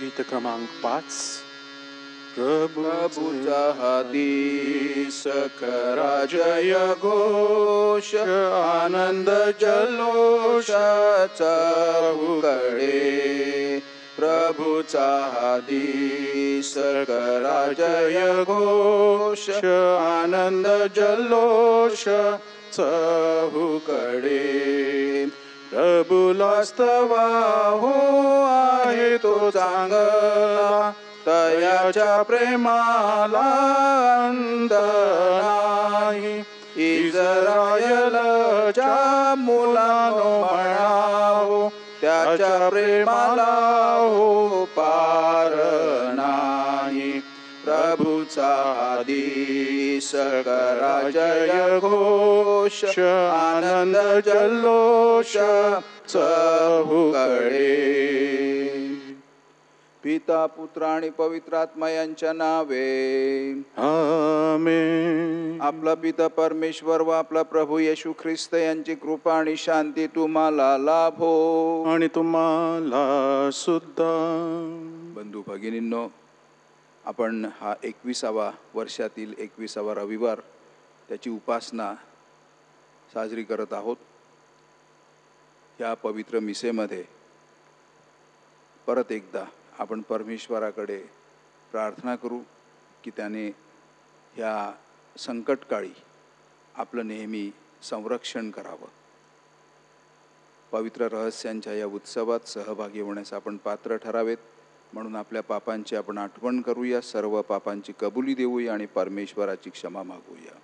गीत क्रमांक 5. प्रभूचा हादीस करा जय घोष, आनंद जल्लोषाचा उकडे. प्रभूचा हादीस करा जय घोष, आनंद जल्लोषाचा उकडे. प्रभूला स्तवा हो आहे तो चांगला, तयाच्या प्रेमाला अंत नाही. इस्रायलच्या मुलांनो म्हणावो, त्याच्या प्रेमाला हो पार नाही. प्रभूचा आदेश करा जय घोष, आनंद जल्लोष चहूकडे. पिता पुत्र आणि पवित्र आत्मा यांच्या नावे आमेन. आपला पिता परमेश्वर व आपला प्रभू येशू ख्रिस्त यांची कृपा आणि शांती तुम्हाला लाभो आणि तुम्हाला सुद्धा. बंधू भगिनींनो, आपण हा 21वा वर्षातील 21वा रविवार, त्याची उपासना साजरी करत आहोत. या पवित्र मिसेमध्ये परत एकदा आपण परमेश्वराकडे प्रार्थना करू की त्याने ह्या संकटकाळी आपलं नेहमी संरक्षण करावं. पवित्र रहस्यांच्या या उत्सवात सहभागी होण्यास आपण पात्र ठरावेत. म्हणून आपल्या पापांची आपण आठवण करूया, सर्व पापांची कबुली देऊया आणि परमेश्वराची क्षमा मागूया.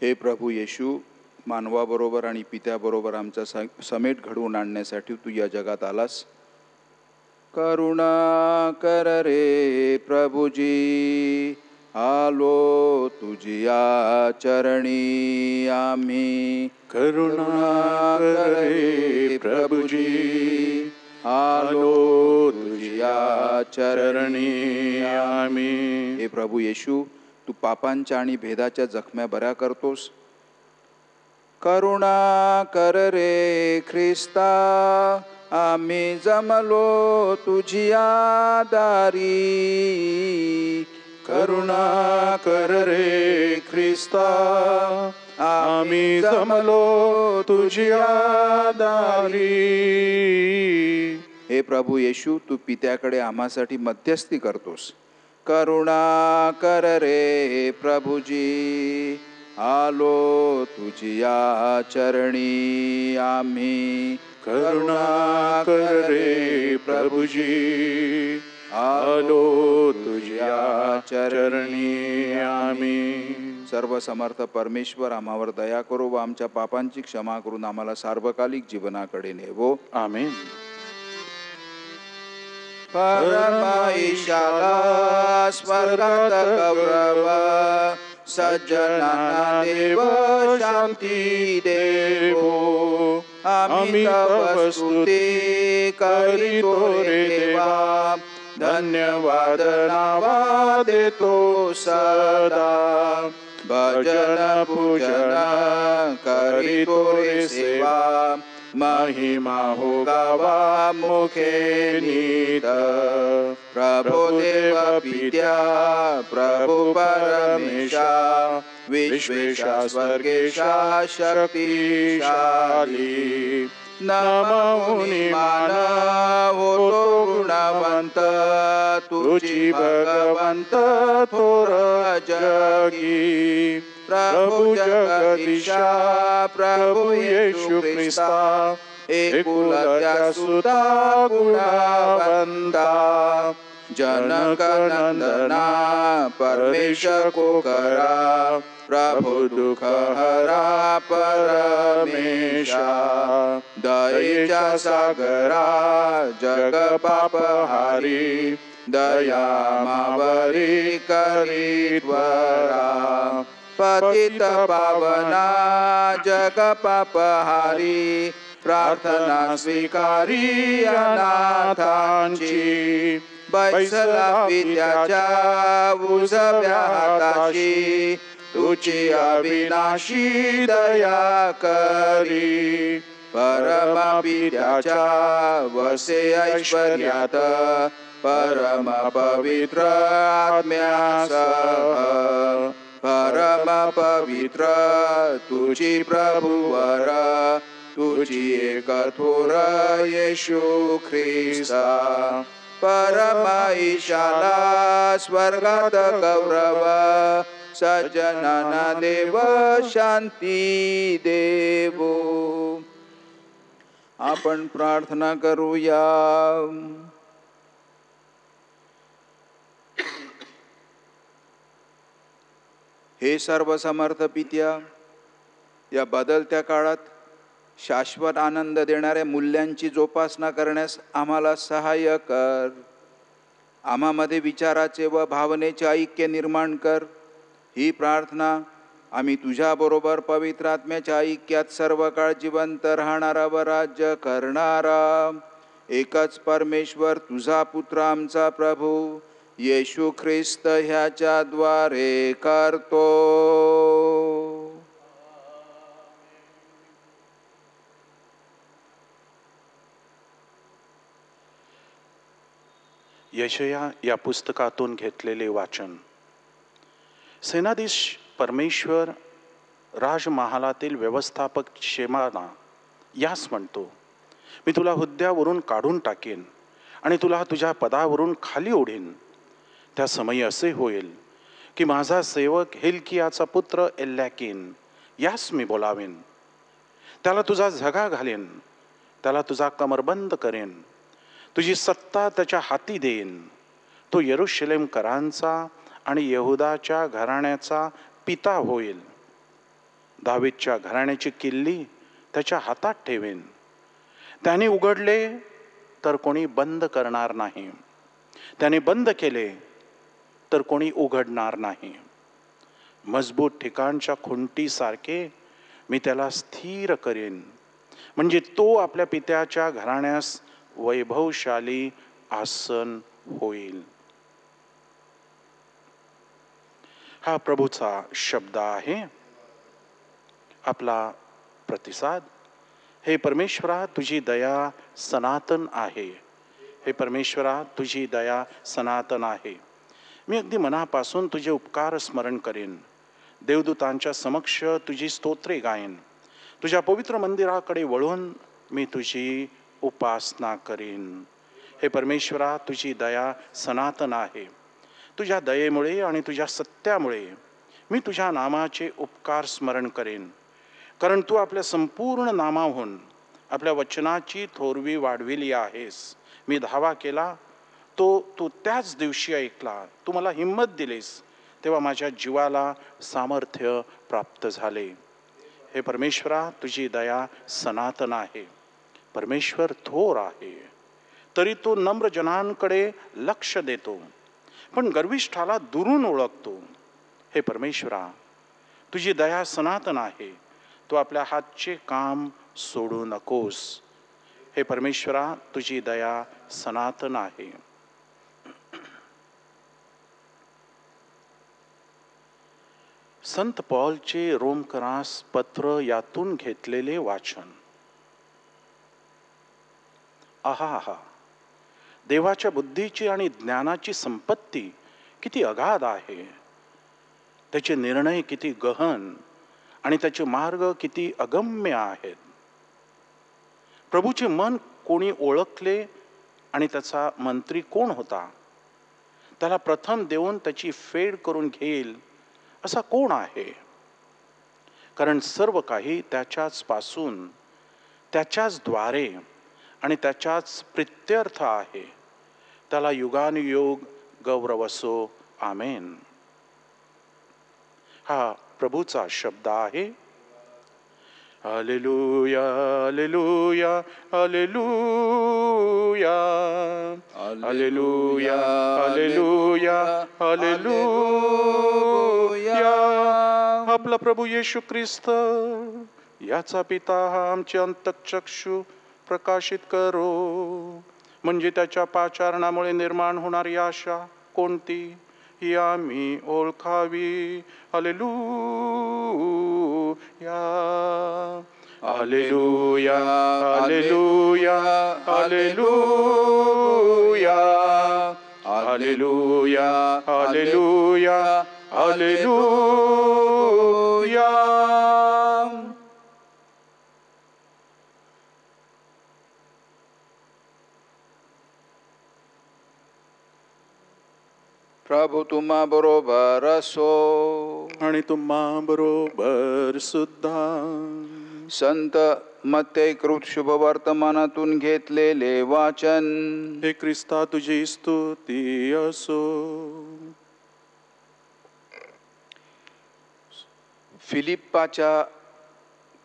हे प्रभू येशू, मानवाबरोबर आणि पित्याबरोबर आमचा समेट घडवून आणण्यासाठी तू या जगात आलास. करुणा कर रे प्रभुजी, आलो तुझिया चरणी आम्ही. करुणा कर रे प्रभुजी, आलो तुझिया चरणी आम्ही. हे प्रभू येशू, तू पापांच्या आणि भेदाच्या जखम्या बऱ्या करतोस. करुणा कर रे ख्रिस्ता, आम्ही जमलो तुझिया दारी. करुणा कर रे ख्रिस्ता, आम्ही जमलो तुझिया दारी. हे प्रभू येशू, तू पित्याकडे आम्हासाठी मध्यस्थी करतोस. करुणा कर रे प्रभुजी, आलो तुझिया चरणी आम्ही. करुणा कर रे प्रभुजी, आलो तुझिया चरणी आम्ही. सर्व समर्थ परमेश्वर आम्हावर दया करो व आमच्या पापांची क्षमा करून आम्हाला सार्वकालिक जीवनाकडे नेवो. आमेन. परमाईशाला स्वर्गात गौरव, सज्जनांना देव शांती देवो. आम्ही तव स्तुती करीतो रे देवा, धन्यवाद नावा देतो सदा. भजन पूजन करीतो रे सेवा, महिमा हो गावा मुखे नीत. प्रभो देव पित्या प्रभु परमेशा, विश्वेशा स्वर्गेशा शक्तिशाली. नमोनी मान होतो गुणवंत, तुझी भगवंत थोर जगी. प्रभु जगदीशा प्रभु येशू ख्रिस्ता, एकुलत्या सुता गुणवंता. जनक नंदना परमेश को करा, प्रभु दुख हरा परमेशा. दयेच्या सागरा जग पापहारी, दया मावरी करीत्वरा. पतित पावना जग पापहारी, प्रार्थना स्वीकारी अनाथांची. बैसला पित्याच्या उजव्या हाताशी, तुझी अविनाशी दया करी. परम पित्याच्या वसे ऐश्वर्यात, परम पवित्र आत्म्यासह, परम पवित्र तुझी प्रभुवर, तुझी एक थोर येशू ख्रिस्ता. परम ईशाला स्वर्गात गौरव, सज्जनांना देव शांती देवो. आपण प्रार्थना करूया. हे सर्वसमर्थ पित्या, या बदलत्या काळात शाश्वत आनंद देणाऱ्या मूल्यांची जोपासना करण्यास आम्हाला सहाय्य कर. आम्हामध्ये विचाराचे व भावनेचे ऐक्य निर्माण कर. ही प्रार्थना आम्ही तुझ्याबरोबर पवित्र आत्म्याच्या ऐक्यात सर्व काळ जिवंत राहणारा व राज्य करणारा एकच परमेश्वर तुझा पुत्र आमचा प्रभू येशू ख्रिस्त ह्याच्याद्वारे करतो. यशया या पुस्तकातून घेतलेले वाचन. सेनाधीश परमेश्वर राजमहालातील व्यवस्थापक शेमाना यास म्हणतो, मी तुला हुद्द्यावरून काढून टाकेन आणि तुला तुझ्या पदावरून खाली ओढीन. त्या समयी असे होईल की माझा सेवक हिल्कियाचा पुत्र एल्याकीन यास मी बोलावेन. त्याला तुझा झगा घालेन, त्याला तुझा कमरबंद करेन, तुझी सत्ता त्याच्या हाती देईन. तो यरूशलेमकरांचा आणि यहुदाच्या घराण्याचा पिता होईल. दावीदच्या घराण्याची किल्ली त्याच्या हातात ठेवेन. त्याने उघडले तर कोणी बंद करणार नाही, त्याने बंद केले तर कोणी उघडणार नाही. मजबूत ठिकाणच्या खुंटीसारखे मी त्याला स्थिर करेन, म्हणजे तो आपल्या पित्याच्या घराण्यास वैभवशाली आसन होईल. हा प्रभूचा शब्द आहे. आपला प्रतिसाद. हे परमेश्वरा, तुझी दया सनातन आहे. हे परमेश्वरा, तुझी दया सनातन आहे. मी अगदी मनापासून तुझे उपकार स्मरण करेन. देवदूतांच्या समक्ष तुझी स्तोत्रे गायन. तुझ्या पवित्र मंदिराकडे वळून मी तुझी उपासना करीन. हे परमेश्वरा, तुझी दया सनातन आहे. तुझ्या दयेमुळे आणि तुझ्या सत्यामुळे मी तुझ्या नामाचे उपकार स्मरण करेन. कारण तू आपल्या संपूर्ण नामाहून आपल्या वचनाची थोरवी वाढविली आहेस. मी धावा केला तो तू त्याच दिवशी ऐकला. तू मला हिंमत दिलीस तेव्हा माझ्या जीवाला सामर्थ्य प्राप्त झाले. हे परमेश्वरा, तुझी दया सनातन आहे. परमेश्वर थोर आहे तरी तो नम्र जनांकडे लक्ष देतो, पण गर्विष्ठाला दुरून ओळखतो. हे परमेश्वरा, तुझी दया सनातन आहे. तू आपल्या हातचे काम सोडू नकोस. हे परमेश्वरा, तुझी दया सनातन आहे. संत पौलचे रोमकरास पत्र यातून घेतलेले वाचन. आहा, देवाच्या बुद्धीची आणि ज्ञानाची संपत्ती किती अगाध आहे. त्याचे निर्णय किती गहन आणि त्याचे मार्ग किती अगम्य आहेत. प्रभूचे मन कोणी ओळखले आणि त्याचा मंत्री कोण होता? त्याला प्रथम देऊन त्याची फेड करून घेईल असा कोण आहे? कारण सर्व काही त्याच्याच पासून, त्याच्याच द्वारे आणि त्याच्याच प्रित्यर्थ आहे. त्याला युगानुयोग गौरव असो. आमेन. हा प्रभूचा शब्द आहे. हालेलुया, हालेलुया, हालेलुया, हालेलुया, हालेलुया, हालेलुया. आपला प्रभू येशू ख्रिस्त याचा पिता हा आमचे अंतःचक्षु प्रकाशित करो, म्हणजे त्याच्या पाचारणामुळे निर्माण होणारी आशा कोणती ही आम्ही ओळखावी. हालेलुया, हालेलुया, हालेलुया, हालेलुया, हालेलुया, हालेलुया, हालेलुया. प्रभू तुम्हा बरोबर असो आणि तुम्हा बरोबर सुद्धा. संत मत्ते कृत शुभ वर्तमानातून घेतलेले वाचन. हे ख्रिस्ता तुझी स्तुती असो. फिलिप्पाच्या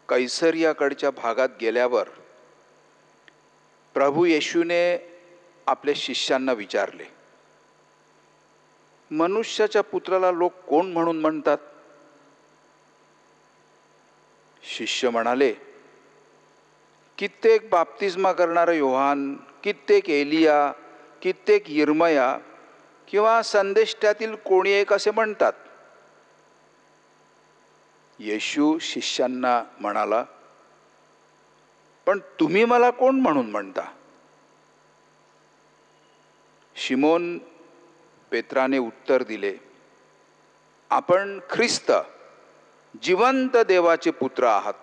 कैसरियाकडच्या भागात गेल्यावर प्रभू येशूने आपल्या शिष्यांना विचारले, मनुष्याच्या पुत्राला लोक कोण म्हणून म्हणतात? शिष्य म्हणाले, कित्येक बाप्तिस्मा करणारा योहान, कित्येक एलिया, कित्येक यिर्मया किंवा संदेष्ट्यातील कोणी एक असे म्हणतात. येशू शिष्यांना म्हणाला, पण तुम्ही मला कोण म्हणून म्हणता? शिमोन पेत्राने उत्तर दिले, आपण ख्रिस्त जिवंत देवाचे पुत्र आहात.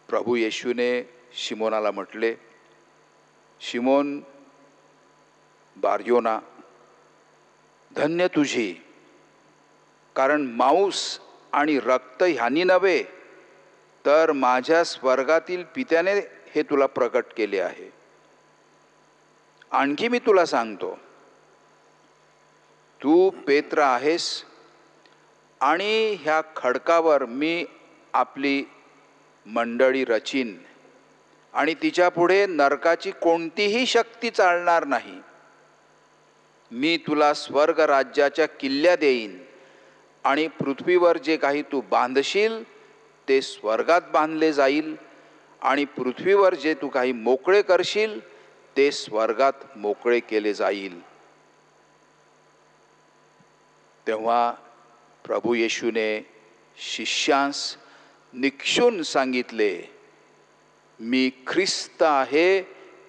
प्रभू येशूने शिमोनाला म्हटले, शिमोन बारयोना, धन्य तुझी, कारण मांस आणि रक्त ह्यानी नव्हे तर माझ्या स्वर्गातील पित्याने हे तुला प्रकट केले आहे. आणखी मी तुला सांगतो, तू पेत्र आहेस आणि ह्या खडकावर मी आपली मंडळी रचीन आणि तिच्या पुढे नरकाची कोणतीही शक्ती चालणार नाही. मी तुला स्वर्ग राज्याच्या किल्ल्या देईन आणि पृथ्वीवर जे काही तू बांधशील ते स्वर्गात बांधले जाईल आणि पृथ्वीवर जे तू काही मोकळे करशील ते स्वर्गात मोकळे केले जाईल. तेव्हा प्रभू येशूने शिष्यांस निक्षून सांगितले, मी ख्रिस्त आहे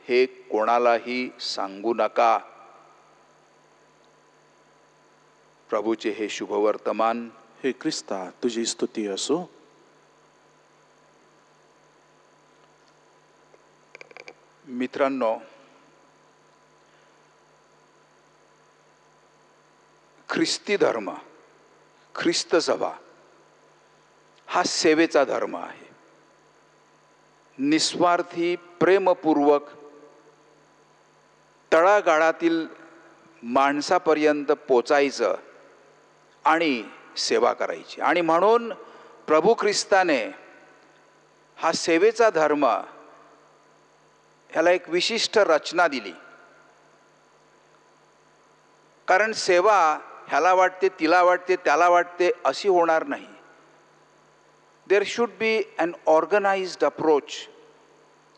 हे कोणालाही सांगू नका. प्रभूचे हे शुभवर्तमान. हे ख्रिस्ता तुझी स्तुती असो. मित्रांनो, ख्रिस्ती धर्म, ख्रिस्त सभा हा सेवेचा धर्म आहे. निस्वार्थी प्रेमपूर्वक तळागाळातील माणसापर्यंत पोचायचं आणि सेवा करायची. आणि म्हणून प्रभू ख्रिस्ताने हा सेवेचा धर्म ह्याला एक विशिष्ट रचना दिली. कारण सेवा ह्याला वाटते, तिला वाटते, त्याला वाटते अशी होणार नाही. There should be an organized approach,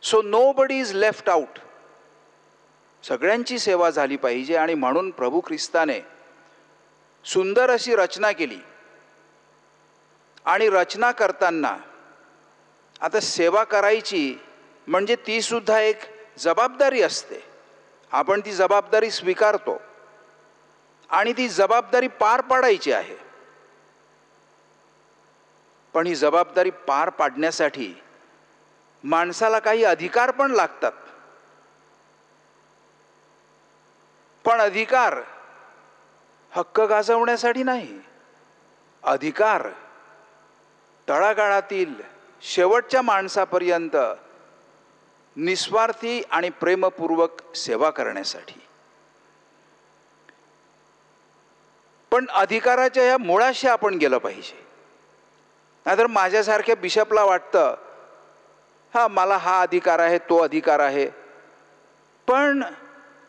so nobody is left out. सगळ्यांची सेवा झाली पाहिजे. आणि म्हणून प्रभू ख्रिस्ताने सुंदर अशी रचना केली. आणि रचना करताना आता सेवा करायची म्हणजे ती सुद्धा एक जबाबदारी असते. आपण ती जबाबदारी स्वीकारतो आणि ती जबाबदारी पार पाडायची आहे. पण ही जबाबदारी पार पाडण्यासाठी माणसाला काही अधिकार पण लागतात. पण अधिकार हक्क गाजवण्यासाठी नाही. अधिकार तळागाळातील शेवटच्या माणसापर्यंत निस्वार्थी आणि प्रेमपूर्वक सेवा करण्यासाठी. पण अधिकाराच्या या मुळाशी आपण गेलं पाहिजे. नाहीतर माझ्यासारख्या बिशपला वाटतं, हा मला हा अधिकार आहे, तो अधिकार आहे. पण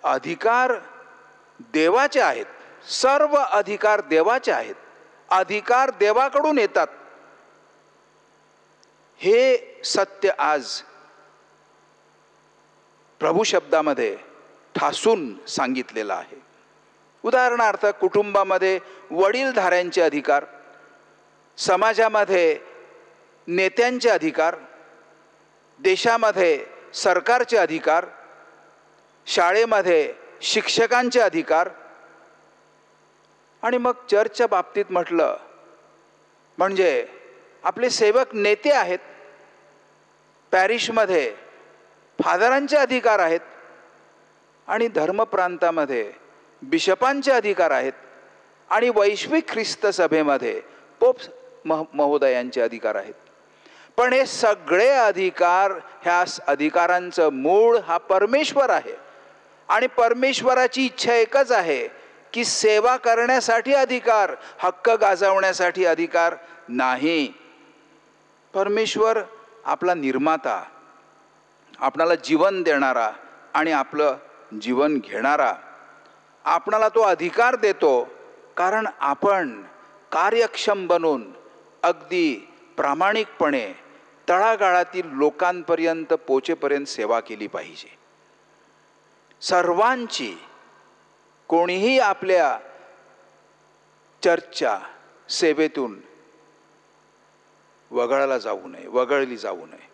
अधिकार देवाचे आहेत. सर्व अधिकार देवाचे आहेत. अधिकार देवाकडून येतात. हे सत्य आज प्रभू शब्दामध्ये ठासून सांगितलेलं आहे. उदाहरणार्थ कुटुंबामध्ये वडीलधाऱ्यांचे अधिकार, समाजामध्ये नेत्यांचे अधिकार, देशामध्ये सरकारचे अधिकार, शाळेमध्ये शिक्षकांचे अधिकार, आणि मग चर्चच्या बाबतीत म्हटलं म्हणजे आपले सेवक नेते आहेत, पॅरिशमध्ये फादरांचे अधिकार आहेत, आणि धर्मप्रांतामध्ये बिशपांचे अधिकार आहेत, आणि वैश्विक ख्रिस्त सभेमध्ये पोप महोदयांचे अधिकार आहेत. पण हे सगळे अधिकार, ह्या अधिकारांचं मूळ हा परमेश्वर आहे. आणि परमेश्वराची इच्छा एकच आहे की सेवा करण्यासाठी अधिकार, हक्क गाजवण्यासाठी अधिकार नाही. परमेश्वर आपला निर्माता, आपणाला जीवन देणारा आणि आपलं जीवन घेणारा, आपणाला तो अधिकार देतो कारण आपण कार्यक्षम बनून अगदी प्रामाणिकपणे तळागाळातील लोकांपर्यंत पोचेपर्यंत सेवा केली पाहिजे. सर्वांची, कोणीही आपल्या चर्चच्या सेवेतून वगळली जाऊ नये.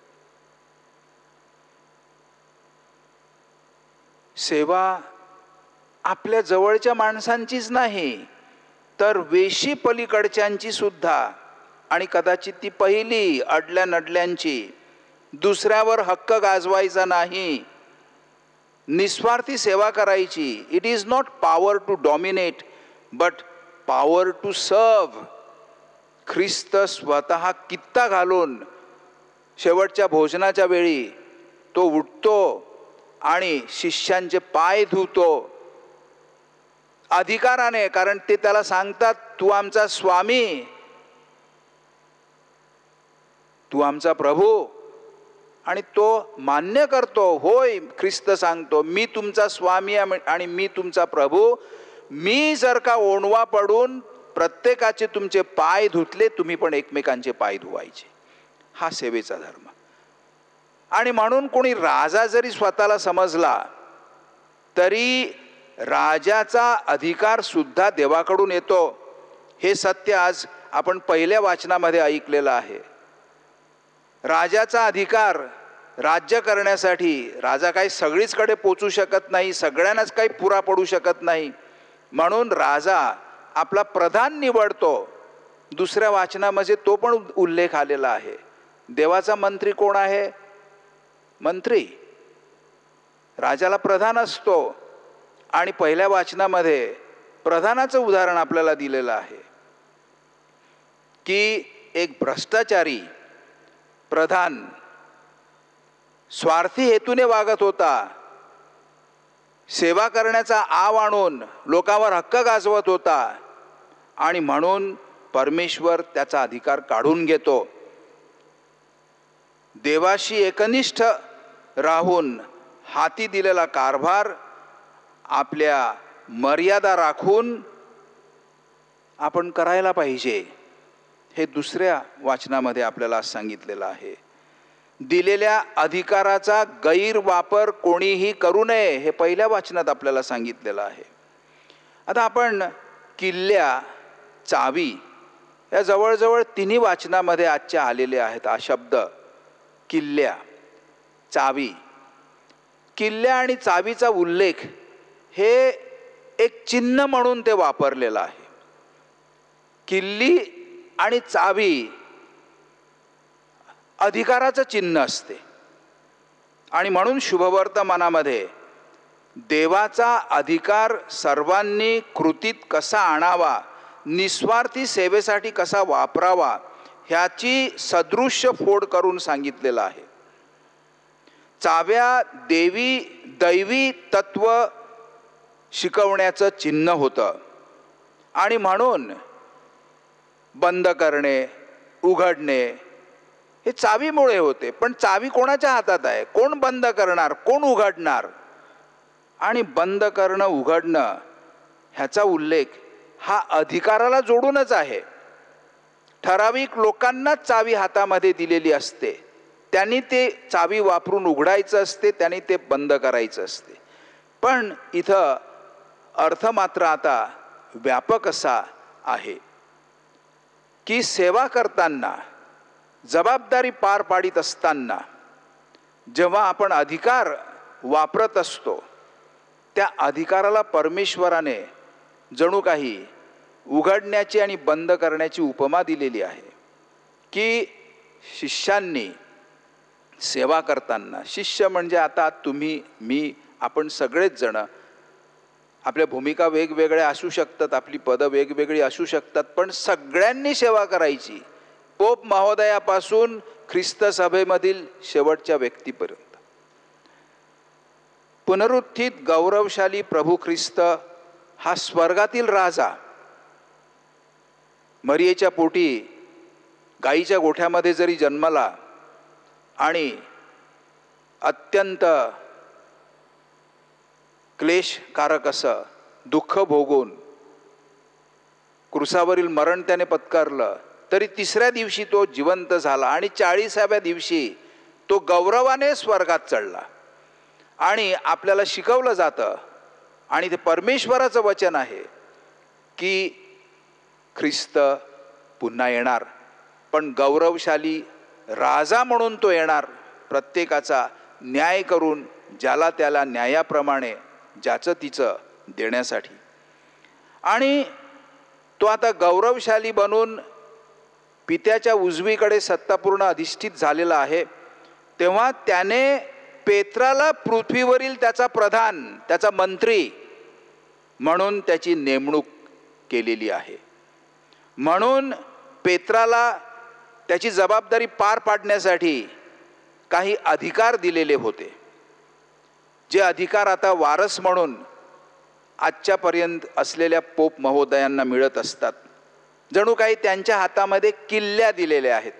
सेवा आपल्या जवळच्या माणसांचीच नाही तर वेशी पलीकडच्यांची सुद्धा, आणि कदाचित ती पहिली अडल्या नडल्यांची. दुसऱ्यावर हक्क गाजवायचा नाही, निस्वार्थी सेवा करायची. It is not power to dominate but power to serve. ख्रिस्त स्वतः कित्ता घालून शेवटच्या भोजनाच्या वेळी तो उठतो आणि शिष्यांचे पाय धुतो अधिकाराने, कारण ते त्याला सांगतात तू आमचा स्वामी, तू आमचा प्रभू. आणि तो मान्य करतो, होय ख्रिस्त सांगतो मी तुमचा स्वामी आणि मी तुमचा प्रभू. मी जर का ओणवा पडून प्रत्येकाचे तुमचे पाय धुतले, तुम्ही पण एकमेकांचे पाय धुवायचे. हा सेवेचा धर्म. आणि म्हणून कोणी राजा जरी स्वतःला समजला तरी राजाचा अधिकार सुद्धा देवाकडून येतो. हे सत्य आज आपण पहिल्या वाचनामध्ये ऐकलेलं आहे. राजाचा अधिकार राज्य करण्यासाठी, राजा काही सगळीचकडे पोचू शकत नाही, सगळ्यांनाच काही पुरा पडू शकत नाही, म्हणून राजा आपला प्रधान निवडतो. दुसऱ्या वाचनामध्ये तो पण उल्लेख आलेला आहे. देवाचा मंत्री कोण आहे? मंत्री. राजाला प्रधान असतो. आणि पहिल्या वाचनामध्ये प्रधानाचं उदाहरण आपल्याला दिलेलं आहे की एक भ्रष्टाचारी प्रधान स्वार्थी हेतूने वागत होता, सेवा करण्याचा आव आणून लोकांवर हक्क गाजवत होता, आणि म्हणून परमेश्वर त्याचा अधिकार काढून घेतो. देवाशी एकनिष्ठ राहून हाती दिलेला कारभार आपल्या मर्यादा राखून आपण करायला पाहिजे. हे दुसऱ्या वाचनामध्ये आपल्याला सांगितलेलं आहे. दिलेल्या अधिकाराचा गैरवापर कोणीही करू नये, हे पहिल्या वाचनात आपल्याला सांगितलेलं आहे. आता आपण किल्ल्या, चावी या जवळजवळ तिन्ही वाचनामध्ये आजच्या आलेले आहेत. हा शब्द किल्ल्या, चावी. किल्ल्या आणि चावीचा उल्लेख हे एक चिन्ह म्हणून ते वापरलेलं आहे. किल्ली आणि चावी अधिकाराचं चिन्ह असते. आणि म्हणून शुभवर्तमानामध्ये देवाचा अधिकार सर्वांनी कृतीत कसा आणावा, निस्वार्थी सेवेसाठी कसा वापरावा, ह्याची सदृश्य फोड करून सांगितलेलं आहे. चाव्या दैवी तत्व शिकवण्याचं चिन्ह होतं. आणि म्हणून बंद करणे, उघडणे हे चावीमुळे होते. पण चावी कोणाच्या हातात आहे? कोण बंद करणार, कोण उघडणार? आणि बंद करणं, उघडणं ह्याचा उल्लेख हा अधिकाराला जोडूनच आहे. ठराविक लोकांना चावी हातामध्ये दिलेली असते. त्यांनी ते चावी वापरून उघडायचं असते, त्यांनी ते बंद करायचं असते. पण इथं अर्थ मात्र आता व्यापक असा आहे की सेवा करताना, जबाबदारी पार पाडित असताना जेव्हा आपण अधिकार वापरत असतो, त्या अधिकाराला परमेश्वराने जणू काही उघडण्याची आणि बंद करण्याची उपमा दिलेली आहे. की शिष्यांनी सेवा करताना, शिष्य म्हणजे आता तुम्ही, मी, आपण सगळेच जण, आपल्या भूमिका वेगवेगळ्या असू शकतात, आपली पदं वेगवेगळी असू शकतात, पण सगळ्यांनी सेवा करायची. पोप महोदयापासून ख्रिस्त सभेमधील शेवटच्या व्यक्तीपर्यंत. पुनरुत्थित गौरवशाली प्रभू ख्रिस्त हा स्वर्गातील राजा मरियेच्या पोटी गाईच्या गोठ्यामध्ये जरी जन्मला आणि अत्यंत क्लेशकारक असं दुःख भोगून क्रुसावरील मरण त्याने पत्करलं, तरी तिसऱ्या दिवशी तो जिवंत झाला आणि 40व्या दिवशी तो गौरवाने स्वर्गात चढला. आणि आपल्याला शिकवलं जातं, आणि ते परमेश्वराचं वचन आहे की ख्रिस्त पुन्हा येणार, पण गौरवशाली राजा म्हणून तो येणार, प्रत्येकाचा न्याय करून ज्याला त्याला न्यायाप्रमाणे ज्याचं तिचं देण्यासाठी. आणि तो आता गौरवशाली बनून पित्याच्या उजवीकडे सत्तापूर्ण अधिष्ठित झालेला आहे. तेव्हा त्याने पेत्राला पृथ्वीवरील त्याचा प्रधान, त्याचा मंत्री म्हणून त्याची नेमणूक केलेली आहे. म्हणून पेत्राला त्याची जबाबदारी पार पाडण्यासाठी काही अधिकार दिलेले होते, जे अधिकार आता वारस म्हणून आजच्यापर्यंत असलेल्या पोप महोदयांना मिळत असतात. जणू काही त्यांच्या हातामध्ये किल्ल्या दिलेल्या आहेत,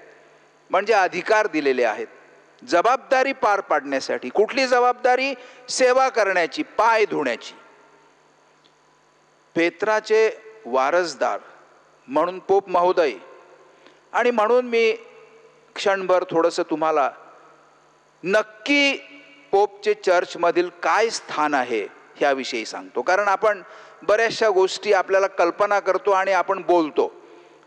म्हणजे अधिकार दिलेले आहेत जबाबदारी पार पाडण्यासाठी. कुठली जबाबदारी? सेवा करण्याची, पाय धुण्याची. पेत्राचे वारसदार म्हणून पोप महोदय. आणि म्हणून मी क्षणभर थोडंसं तुम्हाला नक्की पोपचे चर्चमधील काय स्थान आहे ह्याविषयी सांगतो. कारण आपण बऱ्याचशा गोष्टी आपल्याला कल्पना करतो आणि आपण बोलतो,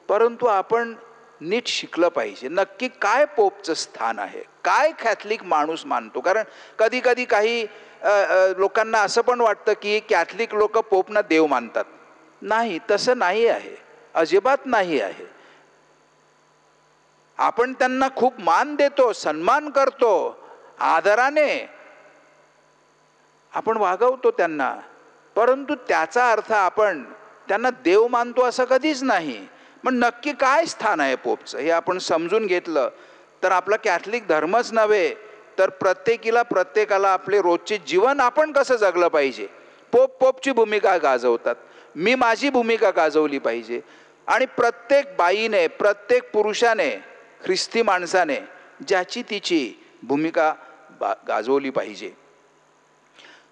परंतु आपण नीट शिकलं पाहिजे नक्की काय पोपचं स्थान आहे, काय कॅथलिक माणूस मानतो. कारण कधी कधी काही लोकांना असं पण वाटतं की कॅथलिक लोक पोपना देव मानतात. नाही, तसं नाही आहे, अजिबात नाही आहे. आपण त्यांना खूप मान देतो, सन्मान करतो, आदराने आपण वागवतो त्यांना, परंतु त्याचा अर्थ आपण त्यांना देव मानतो असं कधीच नाही. पण नक्की काय स्थान आहे पोपचं हे आपण समजून घेतलं तर आपला कॅथलिक धर्मच नव्हे तर प्रत्येकाला आपले रोजचे जीवन आपण कसं जगलं पाहिजे. पोपची भूमिका गाजवतात, मी माझी भूमिका गाजवली पाहिजे. आणि प्रत्येक बाईने, प्रत्येक पुरुषाने, ख्रिस्ती माणसाने ज्याची तिची भूमिका गाजवली पाहिजे.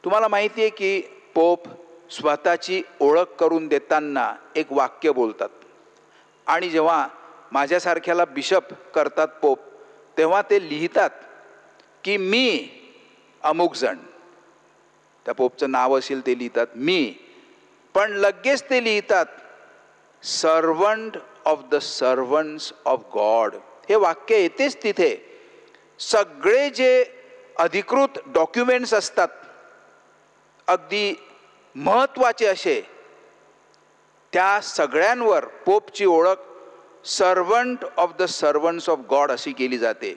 तुम्हाला माहिती आहे की पोप स्वतःची ओळख करून देताना एक वाक्य बोलतात. आणि जेव्हा माझ्यासारख्याला बिशप करतात पोप, तेव्हा ते लिहितात की मी अमुक जण, त्या पोपचं नाव असेल ते लिहितात मी, पण लगेच ते लिहितात servant of the servants of God. हे वाक्य येतेच तिथे. सगळे जे अधिकृत डॉक्युमेंट्स असतात, अगदी महत्त्वाचे असे, त्या सगळ्यांवर पोपची ओळख servant of the servants of God अशी केली जाते.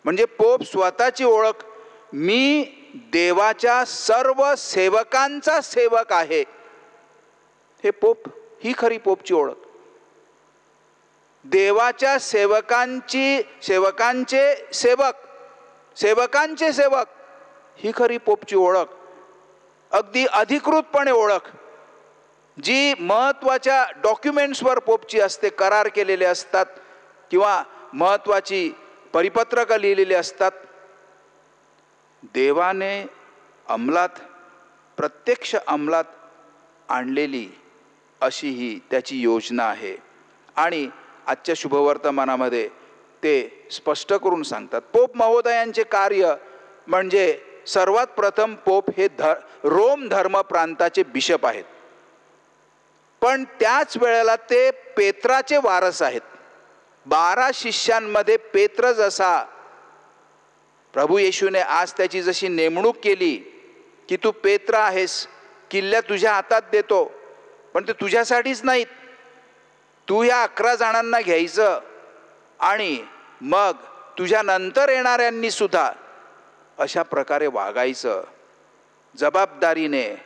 म्हणजे पोप स्वतःची ओळख, मी देवाच्या सर्व सेवकांचा सेवक आहे. हे पोप, ही खरी पोपची ओळख. देवाच्या सेवकांचे सेवक, ही खरी पोपची ओळख. अगदी अधिकृतपणे ओळख जी महत्त्वाच्या डॉक्युमेंट्सवर पोपची असते, करार केलेले असतात किंवा महत्त्वाची परिपत्रकं लिहिलेली असतात. देवाने प्रत्यक्ष अंमलात आणलेली अशी ही त्याची योजना आहे. आणि आजच्या शुभवर्तमानामध्ये ते स्पष्ट करून सांगतात. पोप महोदयांचे कार्य म्हणजे सर्वात प्रथम पोप हे रोम धर्म प्रांताचे बिशप आहेत, पण त्याच वेळेला ते पेत्राचे वारस आहेत. 12 शिष्यांमध्ये पेत्र जसा प्रभू येशूने आज त्याची जशी नेमणूक केली की तू पेत्र आहेस, किल्ल्या तुझ्या हातात देतो, पण ते तुझ्यासाठीच नाहीत, तू या 11 जणांना घ्यायचं आणि मग तुझ्या नंतर येणाऱ्यांनी सुद्धा अशा प्रकारे वागायचं, जबाबदारीने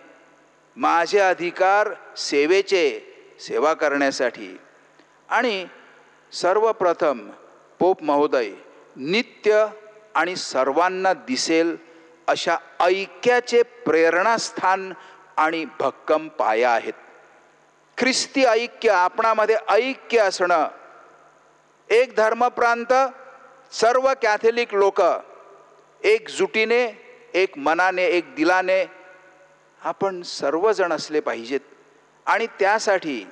माझे अधिकार सेवेचे सेवा करण्यासाठी. आणि सर्वप्रथम पोप महोदय नित्य आणि सर्वांना दिसेल अशा ऐक्याचे प्रेरणास्थान आणि भक्कम पाया आहेत. ख्रिस्ती ऐक्य, आपणामध्ये ऐक्य असणं, एक धर्मप्रांत, सर्व कॅथलिक लोक एकजुटीने, एक मनाने, एक दिलाने आपण सर्वजण असले पाहिजेत. आणि त्यासाठी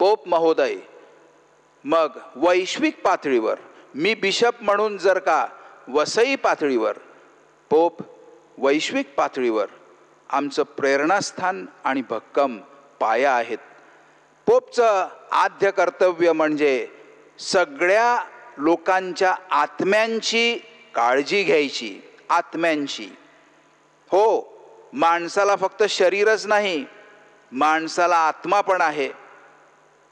पोप महोदय मग वैश्विक पातळीवर, मी बिशप म्हणून जर का वसई पातळीवर, पोप वैश्विक पातळीवर आमचं प्रेरणास्थान आणि भक्कम पाया आहेत. पोपचं आद्य कर्तव्य म्हणजे सगळ्या लोकांच्या आत्म्यांची काळजी घ्यायची. आत्म्यांची, हो, माणसाला फक्त शरीरच नाही, माणसाला आत्मा पण आहे.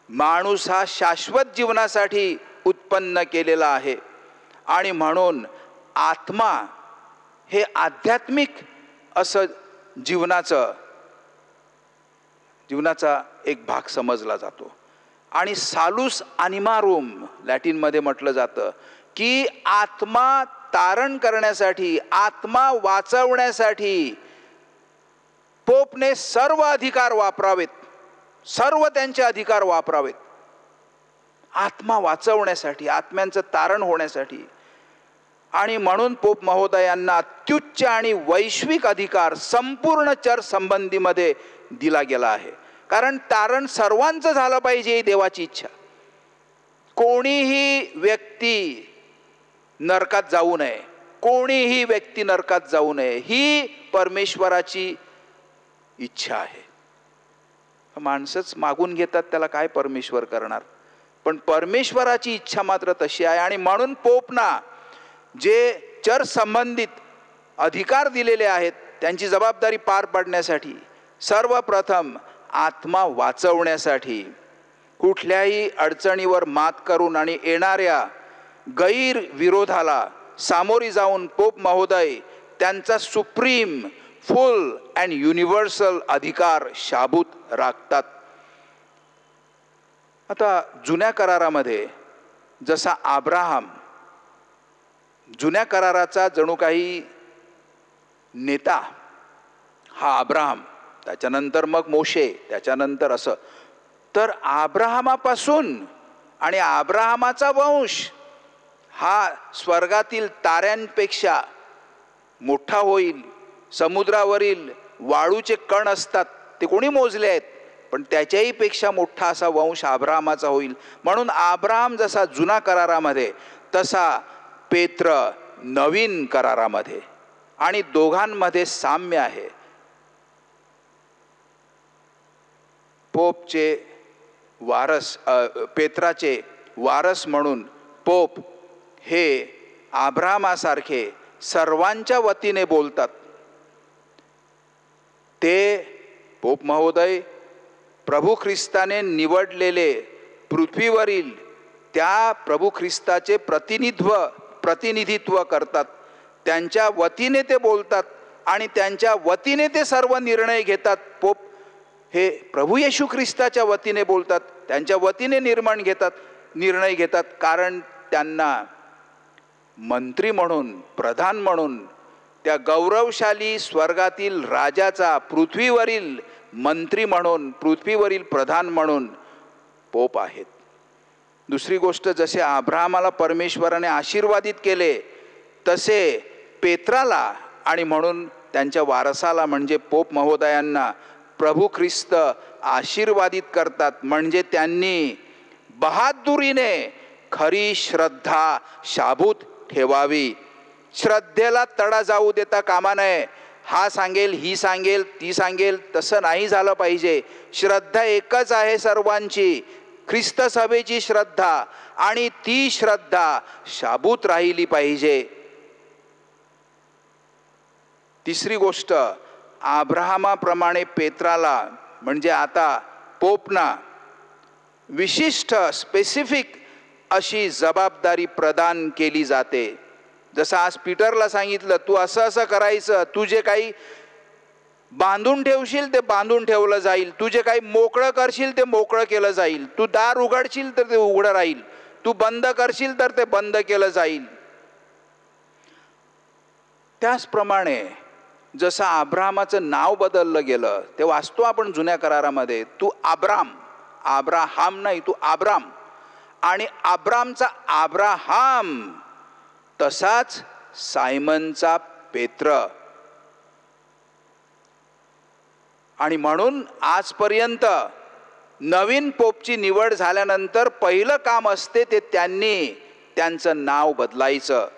माणूस हा शाश्वत जीवनासाठी उत्पन्न केलेला आहे आणि म्हणून आत्मा हे आध्यात्मिक असं जीवनाचा एक भाग समजला जातो. आणि सालूस अनिमारुम लॅटिनमध्ये म्हटलं जातं की आत्मा तारण करण्यासाठी, आत्मा वाचवण्यासाठी पोपने सर्व अधिकार वापरावेत, सर्व त्यांचे अधिकार वापरावेत आत्मा वाचवण्यासाठी, आत्म्यांचं तारण होण्यासाठी. आणि म्हणून पोप महोदयांना अत्युच्च आणि वैश्विक अधिकार संपूर्ण चर संबंधीमध्ये दिला गेला आहे. कारण तारण सर्वांचं झालं पाहिजे ही देवाची इच्छा. कोणीही व्यक्ती नरकात जाऊ नये, कोणीही व्यक्ती नरकात जाऊ नये, ही परमेश्वराची इच्छा आहे. माणसंच मागून घेतात, त्याला काय परमेश्वर करणार, पण परमेश्वराची इच्छा मात्र तशी आहे. आणि म्हणून पोपना जे चर संबंधित अधिकार दिलेले आहेत त्यांची जबाबदारी पार पाडण्यासाठी सर्वप्रथम आत्मा वाचवण्यासाठी, कुठल्याही अडचणीवर मात करून आणि येणाऱ्या गैरविरोधाला सामोरी जाऊन पोप महोदय त्यांचा सुप्रीम, फुल अँड युनिव्हर्सल अधिकार शाबूत राखतात. आता जुन्या करारामध्ये जसा अब्राहम जुन्या कराराचा जणू काही नेता हा अब्राहम, त्याच्यानंतर मग मोशे, त्याच्यानंतर असं, तर अब्राहमापासून आणि अब्राहमाचा वंश हा स्वर्गातील ताऱ्यांपेक्षा मोठा होईल. समुद्रावरील वाळूचे कण असतात ते कोणी मोजले आहेत, पण त्याच्याही पेक्षा मोठा असा वंश अब्राहमाचा होईल. म्हणून अब्राहम जसा जुना करारामध्ये तसा पेत्र नवीन करारामध्ये, आणि दोघांमध्ये साम्य आहे. पोपचे वारस, पेत्राचे वारस म्हणून पोप हे अब्राहमासारखे सर्वांच्या वतीने बोलतात. ते पोप महोदय प्रभू ख्रिस्ताने निवडलेले पृथ्वीवरील त्या प्रभू ख्रिस्ताचे प्रतिनिधित्व करतात. त्यांच्या वतीने ते बोलतात आणि त्यांच्या वतीने ते सर्व निर्णय घेतात. पोप हे प्रभू येशू ख्रिस्ताच्या वतीने बोलतात, त्यांच्या वतीने निर्णय घेतात, कारण त्यांना मंत्री म्हणून, प्रधान म्हणून, त्या गौरवशाली स्वर्गातील राजाचा पृथ्वीवरील मंत्री म्हणून, पृथ्वीवरील प्रधान म्हणून पोप आहेत. दुसरी गोष्ट, जसे अब्राहमाला परमेश्वराने आशीर्वादित केले तसे पेत्राला आणि म्हणून त्यांच्या वारसाला म्हणजे पोप महोदयांना प्रभू ख्रिस्त आशीर्वादित करतात. म्हणजे त्यांनी बहादुरीने खरी श्रद्धा शाबूत ठेवावी. श्रद्धेला तडा जाऊ देता कामा नये. हा सांगेल, ही सांगेल, ती सांगेल, तसं नाही झालं पाहिजे. श्रद्धा एकच आहे सर्वांची, ख्रिस्त सभेची श्रद्धा, आणि ती श्रद्धा शाबूत राहिली पाहिजे. तिसरी गोष्ट, अब्राहमाप्रमाणे पेत्राला म्हणजे आता पोपना विशिष्ट स्पेसिफिक अशी जबाबदारी प्रदान केली जाते. जसं आज पीटरला सांगितलं, तू असं असं करायचं, तू जे काही बांधून ठेवशील ते बांधून ठेवलं जाईल, तू जे काही मोकळं करशील ते मोकळं केलं जाईल, तू दार उघडशील तर ते उघडं राहील, तू बंद करशील तर ते बंद केलं जाईल. त्याचप्रमाणे जसं अब्राहमाचं नाव बदललं गेलं, ते वाचतो आपण जुन्या करारामध्ये, तू अब्राहाम नाही, तू अब्राम, आणि अब्रामचा अब्राहाम, तसाच सायमनचा पेत्र. आणि म्हणून आजपर्यंत नवीन पोपची निवड झाल्यानंतर पहिलं काम असते ते त्यांनी त्यांचं नाव बदलायचं.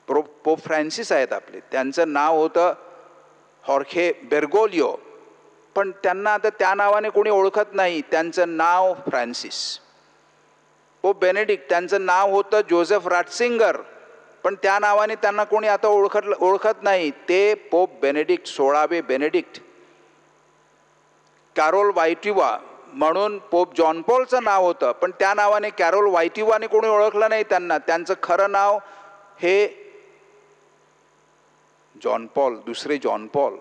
पोप फ्रान्सिस आहेत आपले, त्यांचं नाव होतं हॉर्खे बेर्गोलियो, पण त्यांना आता त्या नावाने कोणी ओळखत नाही, त्यांचं नाव फ्रान्सिस. पोप बेनेडिक्ट, त्यांचं नाव होतं जोसेफ राटसिंगर, पण त्या नावाने त्यांना कोणी आता ओळखत नाही, ते पोप बेनेडिक्ट 16वे बेनेडिक्ट. कॅरोल वायटिवा म्हणून पोप जॉन पॉलचं नाव होतं, पण त्या नावाने कॅरोल वायटिवाने कोणी ओळखलं नाही त्यांना. त्यांचं खरं नाव हे जॉन पॉल, दुसरे जॉन पॉल.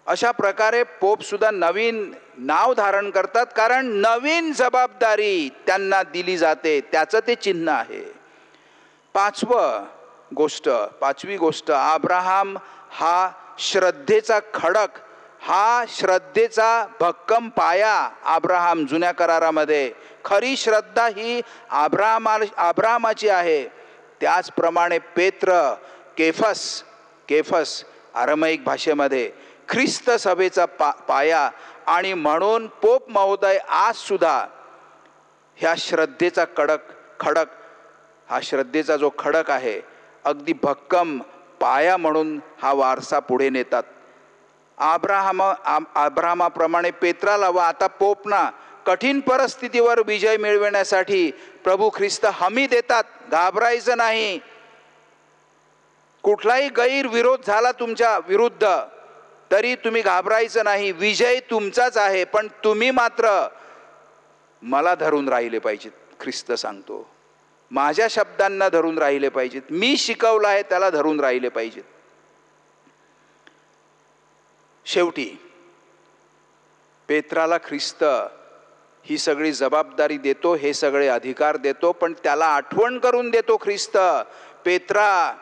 अशा प्रकारे पोप सुद्धा नवीन नाव धारण करतात, कारण नवीन जबाबदारी त्यांना दिली जाते, त्याचं ते चिन्ह आहे. पाचवी गोष्ट, अब्राहम हा श्रद्धेचा खडक, हा श्रद्धेचा भक्कम पाया. अब्राहम जुन्या करारामध्ये खरी श्रद्धा ही अब्राहमाची आहे. त्याचप्रमाणे पेत्र, केफस अरमैक भाषेमध्ये ख्रिस्त सभेचा पाया. आणि म्हणून पोप महोदय आज सुद्धा ह्या श्रद्धेचा खडक, हा श्रद्धेचा जो खडक आहे, अगदी भक्कम पाया म्हणून हा वारसा पुढे नेतात. अब्राहमाप्रमाणे पेत्राला व आता पोपना कठीण परिस्थितीवर विजय मिळविण्यासाठी प्रभू ख्रिस्त हमी देतात. घाबरायचं नाही. कुठलाही गैरविरोध झाला तुमच्या विरुद्ध तरी तुम्ही घाबरायचं नाही. विजय तुमचाच आहे, पण तुम्ही मात्र मला धरून राहिले पाहिजेत. ख्रिस्त सांगतो, माझ्या शब्दांना धरून राहिले पाहिजेत, मी शिकवलं आहे त्याला धरून राहिले पाहिजेत. शेवटी पेत्राला ख्रिस्त ही सगळी जबाबदारी देतो, हे सगळे अधिकार देतो, पण त्याला आठवण करून देतो ख्रिस्त, पेत्रा,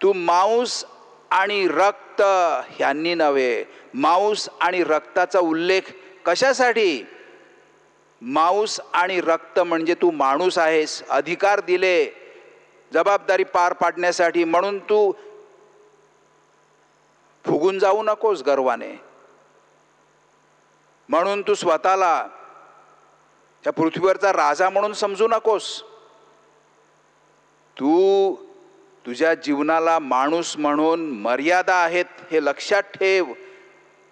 तू मांस आणि रक्त ह्यांनी नव्हे. मांस आणि रक्ताचा उल्लेख कशासाठी? मांस आणि रक्त म्हणजे तू माणूस आहेस, अधिकार दिले जबाबदारी पार पाडण्यासाठी, म्हणून तू फुगून जाऊ नकोस गर्वाने, म्हणून तू स्वतःला त्या पृथ्वीवरचा राजा म्हणून समजू नकोस. तू तुझ्या जीवनाला माणूस म्हणून मर्यादा आहेत हे लक्षात ठेव.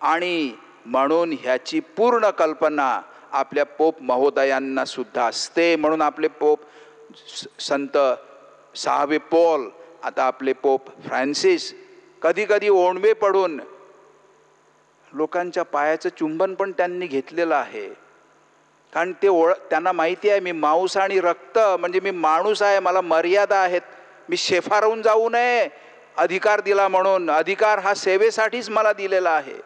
आणि म्हणून ह्याची पूर्ण कल्पना आपल्या पोप महोदयांना सुद्धा असते. म्हणून आपले पोप संत 6वे पॉल, आता आपले पोप फ्रान्सिस कधी कधी ओणवे पडून लोकांच्या पायाचं चुंबन पण त्यांनी घेतलेलं आहे. कारण त्यांना माहिती आहे मी मांस आणि रक्त म्हणजे मी माणूस आहे, मला मर्यादा आहेत, मी शेफारवून जाऊ नये. अधिकार दिला म्हणून, अधिकार हा सेवेसाठीच मला दिलेला आहे.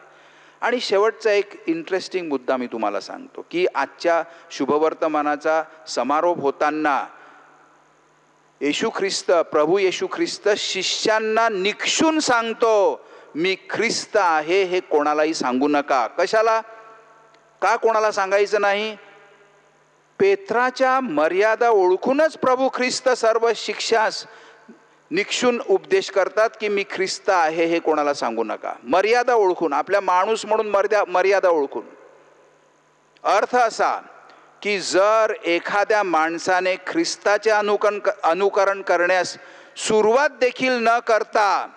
आणि शेवटचा एक इंटरेस्टिंग मुद्दा मी तुम्हाला सांगतो की आजच्या शुभवर्तमानाचा समारोप होताना प्रभू येशू ख्रिस्त शिष्यांना निक्षून सांगतो, मी ख्रिस्त आहे हे कोणालाही सांगू नका. कशाला? का कोणाला सांगायचं नाही? पेत्राच्या मर्यादा ओळखूनच प्रभू ख्रिस्त सर्व शिष्यास निक्षून उपदेश करतात की मी ख्रिस्त आहे हे कोणाला सांगू नका. मर्यादा ओळखून, आपल्या माणूस म्हणून मर्यादा ओळखून. अर्थ असा की जर एखाद्या माणसाने ख्रिस्ताचे अनुकरण करण्यास सुरुवात देखील न करता,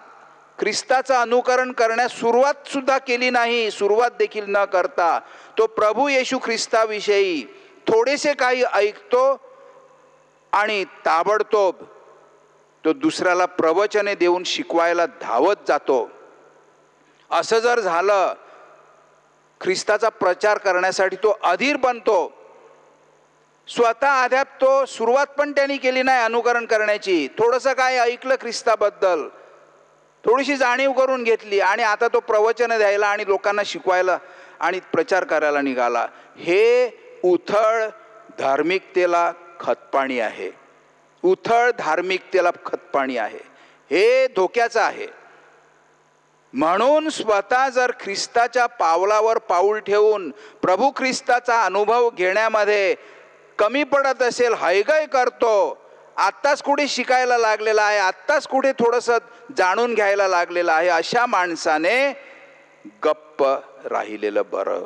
ख्रिस्ताचं अनुकरण करण्यास सुरुवात सुद्धा केली नाही, सुरुवात देखील न करता तो प्रभू येशू ख्रिस्ताविषयी थोडेसे काही ऐकतो आणि ताबडतोब तो दुसऱ्याला प्रवचने देऊन शिकवायला धावत जातो, असं जर झालं, ख्रिस्ताचा प्रचार करण्यासाठी तो अधीर बनतो. स्वतः अद्याप तो सुरुवात पण त्यांनी केली नाही अनुकरण करण्याची, थोडंसं काय ऐकलं ख्रिस्ताबद्दल, थोडीशी जाणीव करून घेतली आणि आता तो प्रवचन द्यायला आणि लोकांना शिकवायला आणि प्रचार करायला निघाला. हे उथळ धार्मिकतेला खतपाणी आहे, उथळ धार्मिकतेला खतपाणी आहे, हे धोक्याचं आहे. म्हणून स्वतः जर ख्रिस्ताच्या पावलावर पाऊल ठेवून प्रभू ख्रिस्ताचा अनुभव घेण्यामध्ये कमी पडत असेल, हयगय करतो, आत्ताच कुठे शिकायला लागलेला आहे, आत्ताच कुठे थोडंसं जाणून घ्यायला लागलेलं आहे, अशा माणसाने गप्प राहिलेलं बरं.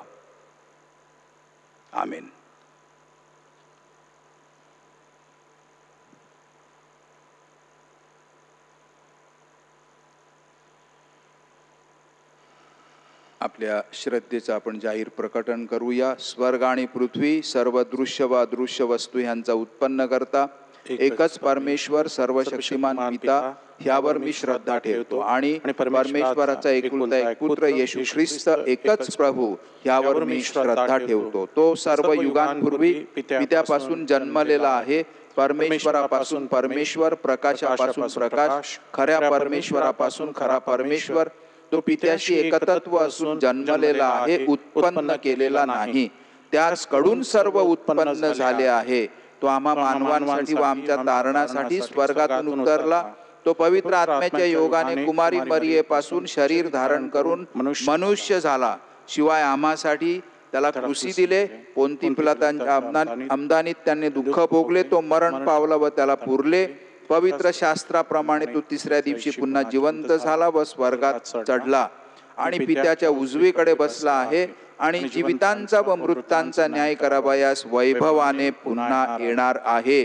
आमीन. आपल्या श्रद्धेचं आपण जाहीर प्रकटन करूया. स्वर्ग आणि पृथ्वी सर्व दृश्य व अदृश्य वस्तू ह्यांचा उत्पन्न करता एकच परमेश्वर सर्वशक्तिमान पिता ह्यावर मी श्रद्धा ठेवतो आणि परमेश्वराचा एकुलता एक पुत्र येशू ख्रिस्त एकच प्रभू ह्यावर मी श्रद्धा ठेवतो. तो सर्व युगांपूर्वी पित्यापासून जन्मलेला आहे, परमेश्वरापासून परमेश्वर, प्रकाशापासून प्रकाश, खऱ्या परमेश्वरापासून खरा परमेश्वर. तो पित्याशी एकतत्व असून जन्मलेला आहे, उत्पन्न केलेला नाही, त्यास कडून सर्व उत्पन्न झाले आहे. तो आम्हा मानवांसाठी व आमच्या तारणासाठी स्वर्गातून उतरला. तो पवित्र आत्म्याच्या योगाने कुमारी मरियेपासून शरीर धारण करून मनुष्य झाला. शिवाय आम्हासाठी त्याला क्रूसी दिले, पोंती पिलाताच्या आमदानीत त्यांनी दुःख भोगले, तो मरण पावला व त्याला पुरले. पवित्र शास्त्राप्रमाणे तो तिसऱ्या दिवशी पुन्हा जिवंत झाला व स्वर्गात चढला आणि पित्याच्या उजवीकडे बसला आहे आणि जीवितांचा व मृतांचा न्याय करावयास वैभवाने पुन्हा येणार आहे.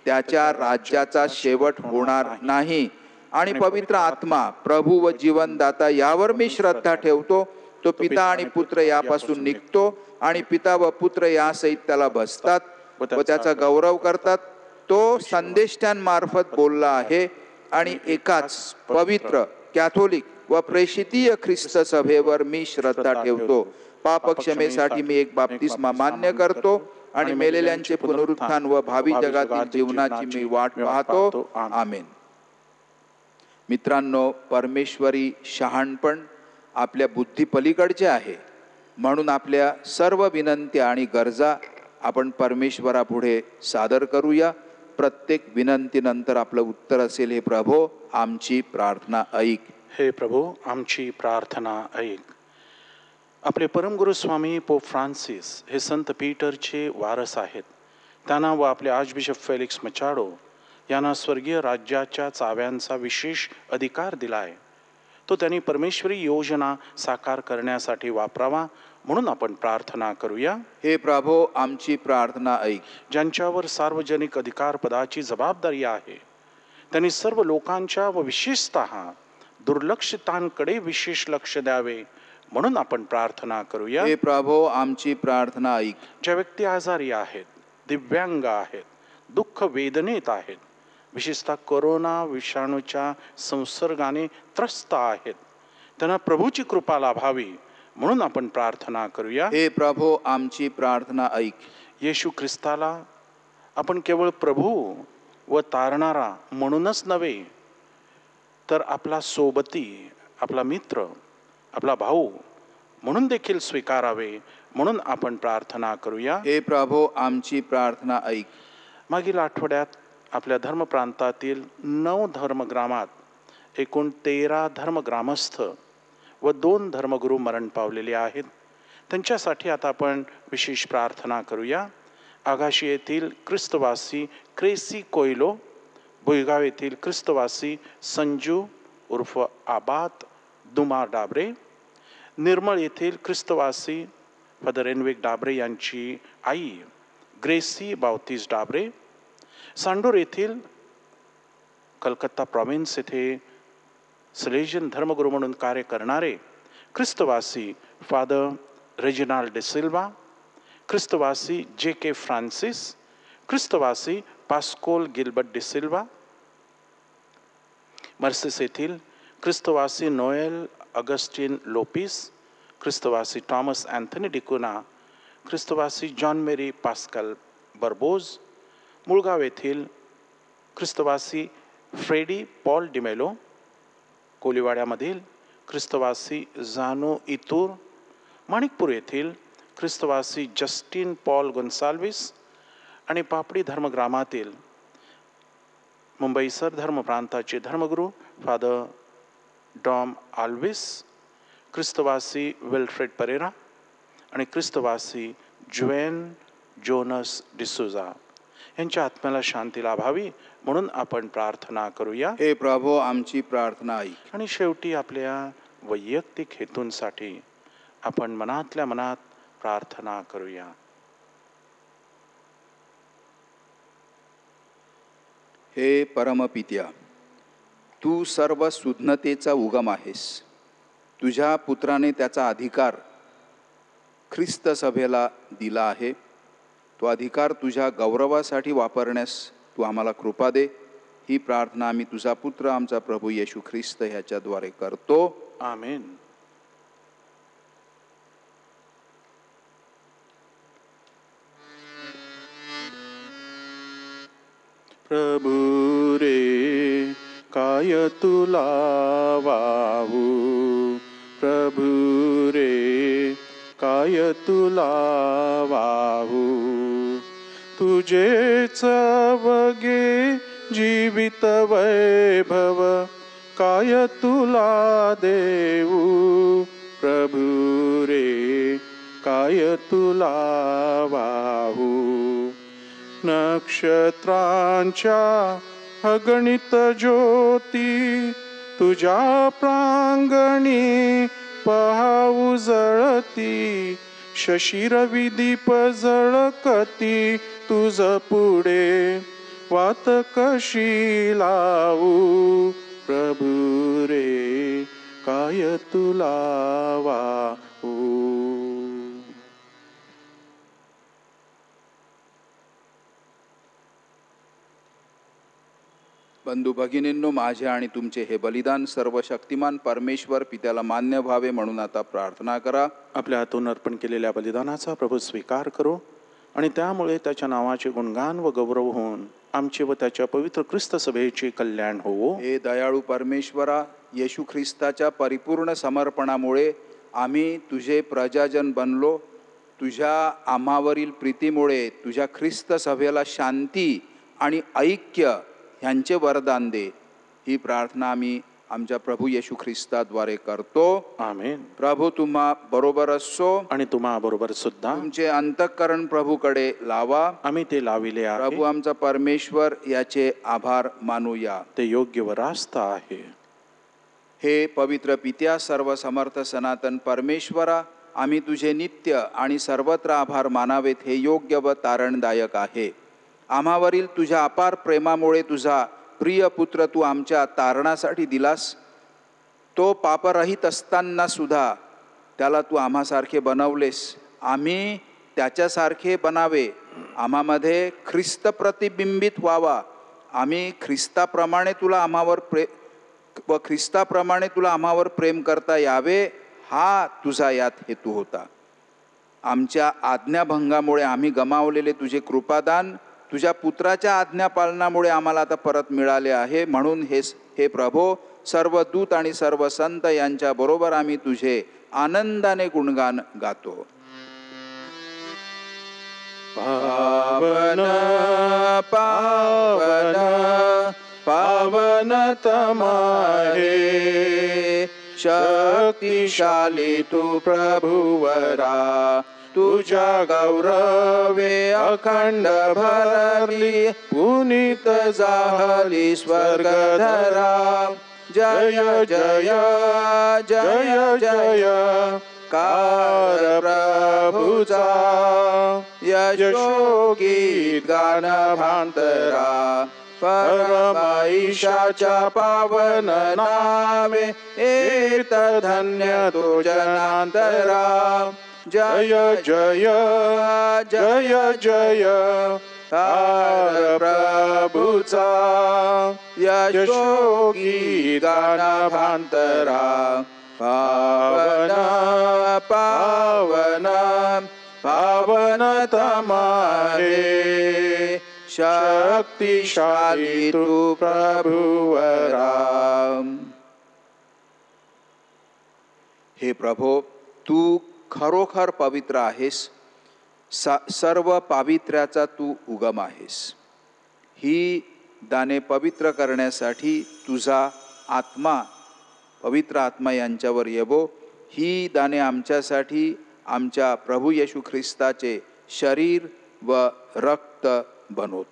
त्याच्या राज्याचा शेवट होणार नाही. आणि पवित्र आत्मा प्रभू व जीवनदाता यावर मी श्रद्धा ठेवतो. तो पिता आणि पुत्र यापासून निघतो आणि पिता व पुत्र यासहित त्याला बसतात व त्याचा गौरव करतात. तो संदेष्टांमार्फत बोलला आहे आणि एकाच पवित्र कॅथोलिक व प्रेषितीय ख्रिस्त सभेवर मी श्रद्धा ठेवतो. पापक्षमेसाठी मी एक बाप्तिस्मा मान्य करतो आणि मेलेल्यांचे पुनरुत्थान व भावी जगातील जीवनाची मी वाट पाहतो. आमेन. मित्रांनो, परमेश्वरी शहाणपण आपल्या बुद्धी पलीकडचे आहे, म्हणून आपल्या सर्व विनंत्या आणि गरजा आपण परमेश्वरापुढे सादर करूया. प्रत्येक विनंतीनंतर आपलं उत्तर असेल, हे प्रभो आमची प्रार्थना ऐक. हे प्रभू आमची प्रार्थना ऐक. आपले परमगुरु स्वामी पोप फ्रान्सिस हे संत पीटरचे वारस आहेत. त्यांना व आपले आर्चबिशप फेलिक्स मचाडो यांना स्वर्गीय राज्याच्या चाव्यांचा विशेष अधिकार दिला आहे. तो त्यांनी परमेश्वरी योजना साकार करण्यासाठी वापरावा, म्हणून आपण प्रार्थना करूया. हे प्रभो आमची प्रार्थना ऐक. ज्यांच्यावर सार्वजनिक अधिकार पदाची जबाबदारी आहे, त्यांनी सर्व लोकांच्या व विशेषतः दुर्लक्षितांकडे विशेष लक्ष द्यावे, म्हणून आपण प्रार्थना करूया. हे प्रभो आमची प्रार्थना ऐक. ज्या व्यक्ती आजारी आहेत, दिव्यांग आहेत, दुःख वेदनेत आहेत, विशेषतः कोरोना विषाणूच्या संसर्गाने त्रस्त आहेत, त्यांना प्रभूची कृपा लाभावी, म्हणून आपण प्रार्थना करूया. हे प्रभो आमची प्रार्थना ऐक. येशू ख्रिस्ताला आपण केवळ प्रभू व तारणारा म्हणूनच नव्हे, तर आपला सोबती, आपला मित्र, आपला भाऊ म्हणून देखील स्वीकारावे, म्हणून आपण प्रार्थना करूया. हे प्रभो आमची प्रार्थना ऐक. मागील आठवड्यात आपल्या धर्मप्रांतातील 9 धर्मग्रामात एकूण 13 धर्मग्रामस्थ व 2 धर्मगुरू मरण पावलेले आहेत. त्यांच्यासाठी आता आपण विशेष प्रार्थना करूया. आगाशी येथील ख्रिस्तवासी क्रेसी कोयलो, भुईगाव येथील ख्रिस्तवासी संजू उर्फ आबात दुमा डाबरे, निर्मळ येथील ख्रिस्तवासी फादर एनविक डाबरे यांची आई ग्रेसी बावतीस डाबरे, सांडूर येथील कलकत्ता प्रॉव्हिन्स येथे सलेजियन धर्मगुरू म्हणून कार्य करणारे ख्रिस्तवासी फादर रेजिनाल्ड डिसिल्वा, ख्रिस्तवासी J.K. फ्रान्सिस, ख्रिस्तवासी पास्कोल गिल्बर्ट डिसिल्वा, मर्सिस येथील ख्रिस्तवासी नोएल अगस्टिन लोपिस, ख्रिस्तवासी टॉमस अँथनी डिकुना, ख्रिस्तवासी John Mary Pascal Barbosa, Mulgao येथील ख्रिस्तवासी फ्रेडी पॉल डिमेलो, कोलिवाड्यामधील ख्रिस्तवासी जानो इतूर, माणिकपूर येथील ख्रिस्तवासी जस्टिन पॉल गोन्साल्विस आणि पापडी धर्मग्रामातील मुंबईसर धर्म प्रांताचे धर्मगुरू father Dom Alwis, ख्रिस्तवासी Wilfred Pereira आणि ख्रिस्तवासी ज्वेन जोनस डिसुजा यांच्या आत्म्याला शांती लाभावी म्हणून आपण प्रार्थना करूया. हे प्रभू, आमची प्रार्थना ऐक. आणि शेवटी आपल्या वैयक्तिक हेतूंसाठी आपण मनातल्या मनात प्रार्थना करूया. हे परमपित्या, तू सर्व सुज्ञतेचा उगम आहेस. तुझ्या पुत्राने त्याचा अधिकार ख्रिस्त सभेला दिला आहे. तो अधिकार तुझ्या गौरवासाठी वापरण्यास तू आम्हाला कृपा दे. ही प्रार्थना आम्ही तुझा पुत्र आमचा प्रभू येशू ख्रिस्त ह्याच्याद्वारे करतो. आमेन. प्रभू रे काय तुला वाहू, प्रभू रे काय तुला वाहू, तुझेच वगे जीवित वैभव काय तुला देऊ, प्रभू रे काय तुला वाहू. नक्षत्रांच्या अगणित ज्योती तुझ्या प्रांगणी पहाऊ जळती, शशिरवी दीप झळकती तुझ पुढे वात कशी लावू, प्रभू रे काय तुला वाहू. बंधू भगिनींनो, माझे आणि तुमचे हे बलिदान सर्व शक्तिमान परमेश्वर पित्याला मान्य व्हावे म्हणून आता प्रार्थना करा. आपल्या हातून अर्पण केलेल्या बलिदानाचा प्रभू स्वीकार करो आणि त्यामुळे त्याच्या नावाचे गुणगान व गौरव होऊन आमचे व त्याच्या पवित्र ख्रिस्त सभेचे कल्याण होवो. हे दयाळू परमेश्वरा, येशू ख्रिस्ताच्या परिपूर्ण समर्पणामुळे आम्ही तुझे प्रजाजन बनलो. तुझ्या आम्हावरील प्रीतीमुळे तुझ्या ख्रिस्त सभेला शांती आणि ऐक्य ह्यांचे वरदान दे. ही प्रार्थना आम्ही आमच्या प्रभू येशू ख्रिस्ताद्वारे करतो. आमेन. प्रभू तुम्हा बरोबर असो आणि तुम्हा बरोबर सुद्धा. तुमचे अंतःकरण प्रभूकडे लावा. आम्ही ते लाविले आहे. प्रभू आमचा परमेश्वर याचे आभार मानूया. ते योग्य व रास्त आहे. हे पवित्र पित्या, सर्व समर्थ सनातन परमेश्वरा, आम्ही तुझे नित्य आणि सर्वत्र आभार मानावेत हे योग्य व तारणदायक आहे. आम्हावरील तुझ्या अपार प्रेमामुळे तुझा प्रिय पुत्र तू आमच्या तारणासाठी दिलास. तो पापरहित असताना सुद्धा त्याला तू आम्हासारखे बनवलेस. आम्ही त्याच्यासारखे बनावे, आम्हामध्ये ख्रिस्त प्रतिबिंबित व्हावा. आम्ही ख्रिस्ताप्रमाणे तुला आम्हावर प्रेम करता यावे, हा तुझा यात हेतू होता. आमच्या आज्ञाभंगामुळे आम्ही गमावलेले तुझे कृपादान तुझ्या पुत्राच्या आज्ञापालनामुळे आम्हाला आता परत मिळाले आहे. म्हणून हे प्रभो, सर्व दूत आणि सर्व संत यांच्या बरोबर आम्ही तुझे आनंदाने गुणगान गातो. पावन पावन पावन तमाहे, शक्तिशाली तू प्रभुवरा. तुझ्या गौरवे अखंड भरली, पुनीत जाहली स्वर्गधरा. जय जय जय जय कार प्रभु प्रभूचा यशोगीत गान भांतरा परमईशाच्या पावन नामे एत धन्य तो जनांतरा जय जय जय जय तार प्रभूचा यशोगीत गान भांतरा पावन पावन पावन तमारे शक्तिशाली तू प्रभुवरा। हे प्रभो, तू खरोखर पवित्र आहेस, सर्व पावित्र्याचा तू उगम आहेस। ही दाने पवित्र करण्यासाठी तुझा आत्मा, पवित्र आत्मा यांच्यावर येवो। ही दाने आमच्यासाठी आमच्या प्रभू येशू ख्रिस्ताचे शरीर व रक्त बनोत।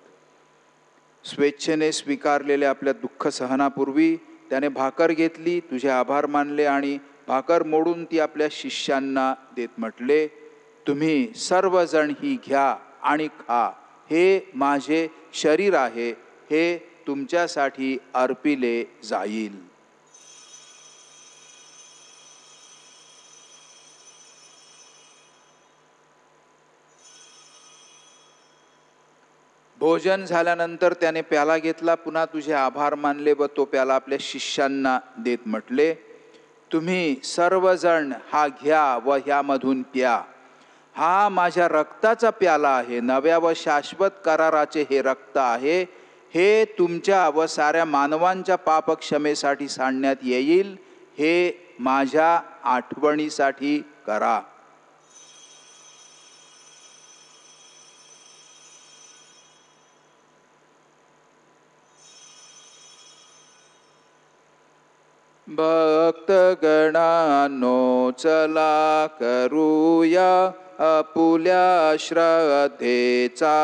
स्वेच्छेने स्वीकारलेल्या आपल्या दुःख सहनापूर्वी त्याने भाकर घेतली, तुझे आभार मानले आणि भाकर मोडून ती आपल्या शिष्यांना देत म्हटले, तुम्ही सर्वजण ही घ्या आणि खा, हे माझे शरीर आहे, हे तुमच्यासाठी अर्पिले जाईल। भोजन झाल्यानंतर त्याने प्याला घेतला, पुन्हा तुझे आभार मानले व तो प्याला आपल्या शिष्यांना देत म्हटले, तुम्ही सर्वजण हा घ्या व ह्यामधून प्या, हा माझ्या रक्ताचा प्याला आहे, नव्या व शाश्वत कराराचे हे रक्त आहे, हे तुमच्या व साऱ्या मानवांच्या पापक्षमेसाठी सांडण्यात येईल, हे माझ्या आठवणीसाठी करा। भक्तगणांनो चला करूया आपुल्या श्रद्धेचा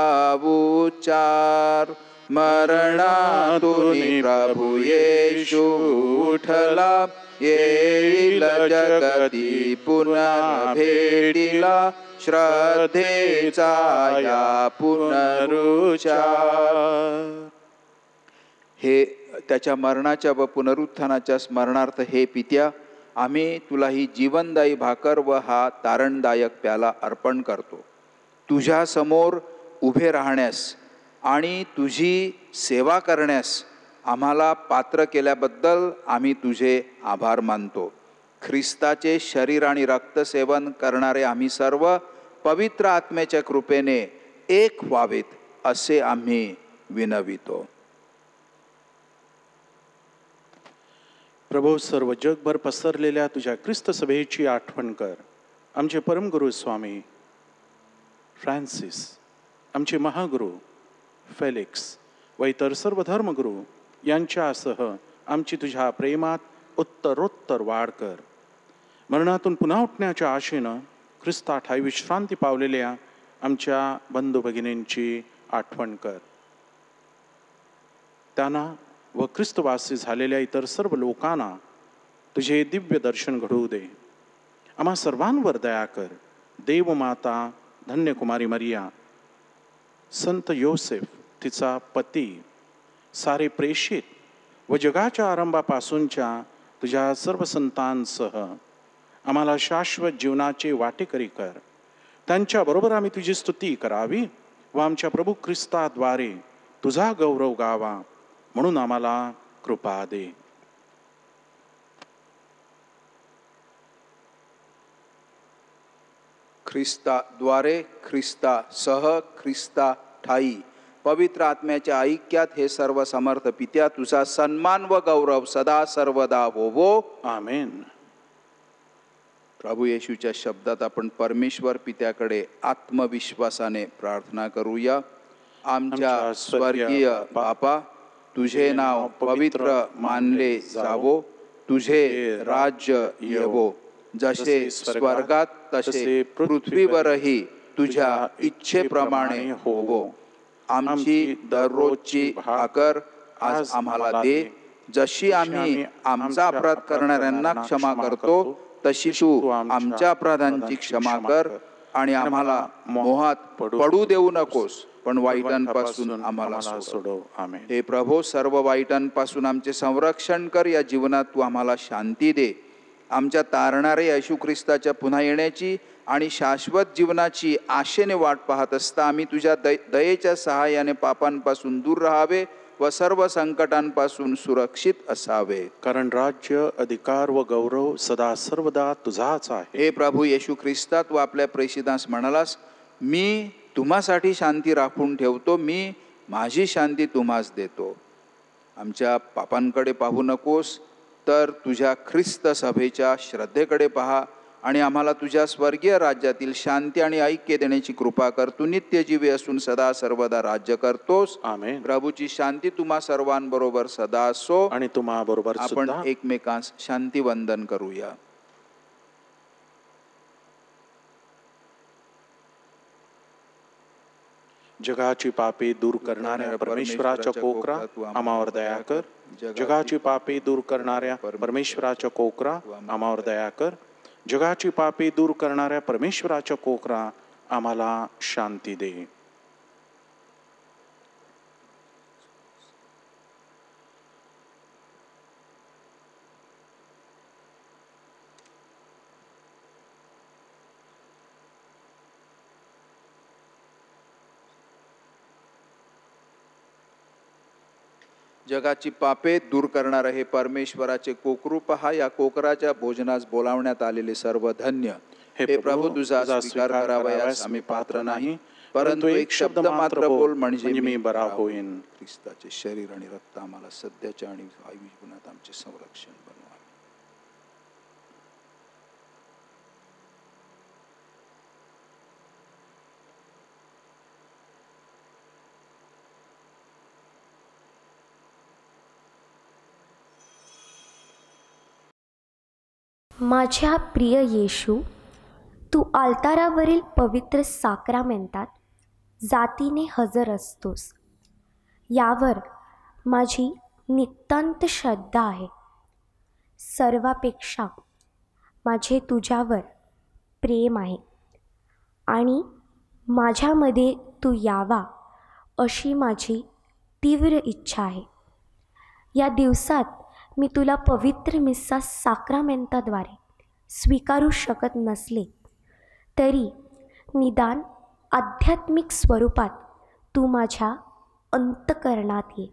उच्चार, मरणातून प्रभू येशू उठला, येईल जगती पुन्हा भेटीला, श्रद्धेचा या पुनरुच्चार। हे त्याच्या मरणाच्या व पुनरुत्थानाच्या स्मरणार्थ हे पित्या, आम्ही तुला ही जीवनदायी भाकर व हा तारणदायक प्याला अर्पण करतो। तुझ्या समोर उभे राहण्यास आणि तुझी सेवा करण्यास आम्हाला पात्र केल्याबद्दल आम्ही तुझे आभार मानतो। ख्रिस्ताचे शरीर आणि रक्त सेवन करणारे आम्ही सर्व पवित्र आत्म्याच्या कृपेने एक व्हावेत असे आम्ही विनवितो। प्रभू, सर्व जगभर पसरलेल्या तुझ्या ख्रिस्त सभेची आठवण कर। आमचे परमगुरू स्वामी फ्रान्सिस, आमचे महागुरू फेलिक्स व इतर सर्व धर्मगुरू यांच्यासह आमची तुझ्या प्रेमात उत्तरोत्तर वाढ कर। मरणातून पुन्हा उठण्याच्या आशेनं ख्रिस्ताठाई विश्रांती पावलेल्या आमच्या बंधू भगिनींची आठवण कर। त्यांना व ख्रिस्तवासी झालेल्या इतर सर्व लोकांना तुझे दिव्य दर्शन घडवू दे। आम्हा सर्वांवर दया कर। देवमाता धन्य कुमारी मरिया, संत योसेफ तिचा पती, सारे प्रेषित व जगाच्या आरंभापासूनच्या तुझ्या सर्व संतांसह आम्हाला शाश्वत जीवनाचे वाटेकरी कर। त्यांच्याबरोबर आम्ही तुझी स्तुती करावी व आमच्या प्रभू ख्रिस्ताद्वारे तुझा गौरव गावा, म्हणून आम्हाला कृपा दे। ख्रिस्ताद्वारे, ख्रिस्तासह, ख्रिस्ता ठाई पवित्र आत्म्याच्या ऐक्यात हे सर्व समर्थ पित्या तुझा सन्मान व गौरव सदा सर्वदा होवो, आमेन। प्रभू येशूच्या शब्दात आपण परमेश्वर पित्याकडे आत्मविश्वासाने प्रार्थना करूया। आमच्या स्वर्गीय बापा, तुझे नाव पवित्र मानले जावो, तुझे राज्य येवो, जसे स्वर्गात तसे पृथ्वीवरही तुझ्या इच्छेप्रमाणे होवो। आमची दररोजची भाकर आज आम्हाला दे, जशी आम्ही आमचा अपराध करणाऱ्यांना क्षमा करतो तशी तू आमच्या अपराधांची क्षमा कर, आणि आम्हाला मोहात पडू देऊ नकोस, पण वाईटांपासून आम्हाला सोडव. आमेन. हे प्रभो, सर्व वाईटांपासून आमचे संरक्षण कर. या जीवनात तू आम्हाला शांती दे. आमच्या तारणारे येशू ख्रिस्ताच्या पुन्हा येण्याची आणि शाश्वत जीवनाची आशेने वाट पाहत असता आम्ही तुझ्या दयेच्या सहाय्याने पापांपासून दूर राहावे व सर्व संकटांपासून सुरक्षित असावे. कारण राज्य, अधिकार व गौरव सदा सर्वदा तुझाच आहे. हे प्रभू येशू ख्रिस्ता, तू आपल्या प्रेषितास म्हणालास, मी तुम्हासाठी शांती राखून ठेवतो, मी माझी शांती तुम्हास देतो. आमच्या पापांकडे पाहू नकोस, तर तुझ्या ख्रिस्त सभेच्या श्रद्धेकडे पहा आणि आम्हाला तुझ्या स्वर्गीय राज्यातील शांती आणि ऐक्य देण्याची कृपा कर. तू नित्यजीवी असून सदा सर्वदा राज्य करतोस. आमेन. प्रभूची शांती तुम्हा सर्वांबरोबर सदा असो. आणि तुम्हा बरोबर आपण एकमेकांस शांती वंदन करूया. जगाची पापे दूर करणाऱ्या परमेश्वराच्या कोकरा, आम्हावर दया कर. जगाची पापे दूर करणाऱ्या परमेश्वराच्या कोकरा, आम्हावर दया कर. जगाची पापे दूर करणाऱ्या परमेश्वराच्या कोकरा, आम्हाला शांती दे. जगाची पापे दूर करणारे हे परमेश्वराचे कोकरू पहा. या कोकराच्या भोजनास बोलावण्यात आलेले सर्व धन्य. हे प्रभू, तुझा स्वीकार करावयास आम्ही पात्र नाही, परंतु एक शब्द मात्र बोल, म्हणजे मी बरा होईन. ख्रिस्ताचे शरीर आणि रक्त आम्हाला सध्याच्या आणि भावी जीवनात आमचे संरक्षण बनवा. माझ्या प्रिय येशू, तू आल्तारावरील पवित्र साक्रामेंटात जातीने हजर असतोस, यावर माझी नितांत श्रद्धा आहे. सर्वापेक्षा माझे तुझ्यावर प्रेम आहे आणि माझ्यामध्ये तू यावा अशी माझी तीव्र इच्छा आहे. या दिवसात मी तुला पवित्र मिस्सा साक्रामेंटाद्वारे स्वीकारू शकत नसले तरी निदान आध्यात्मिक स्वरूपात तू माझ्या अंतःकरणात ये.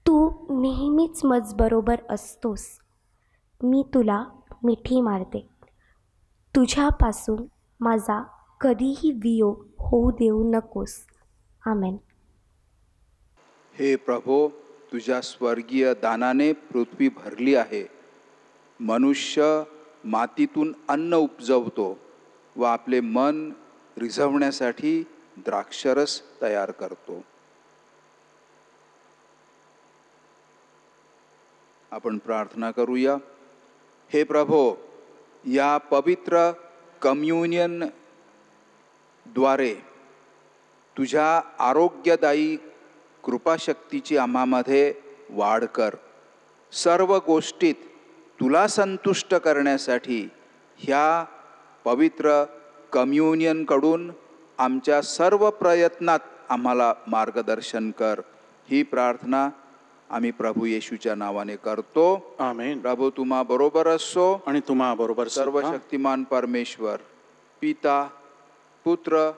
तू नेहमीच मजबरोबर असतोस. मी तुला मिठी मारते. तुझ्यापासून माझा कधीही वियोग होऊ देऊ नकोस. आमेन. हे प्रभो, तुझ्या स्वर्गीय दानाने पृथ्वी भरली आहे. मनुष्य मातीतून अन्न उपजवतो व आपले मन रिझवण्यासाठी द्राक्षरस तयार करतो. आपण प्रार्थना करूया. हे प्रभो, या पवित्र कम्युनियन द्वारे तुझ्या आरोग्यदायी कृपाशक्तीची आम्हामध्ये वाढ कर. सर्व गोष्टीत तुला संतुष्ट करण्यासाठी ह्या पवित्र कम्युनियनकडून आमच्या सर्व प्रयत्नात आम्हाला मार्गदर्शन कर. ही प्रार्थना आम्ही प्रभू येशूच्या नावाने करतो. आमेन. प्रभू तुम्हा बरोबर असो आणि तुम्हा बरोबर सर्व शक्तिमान परमेश्वर पिता, पुत्र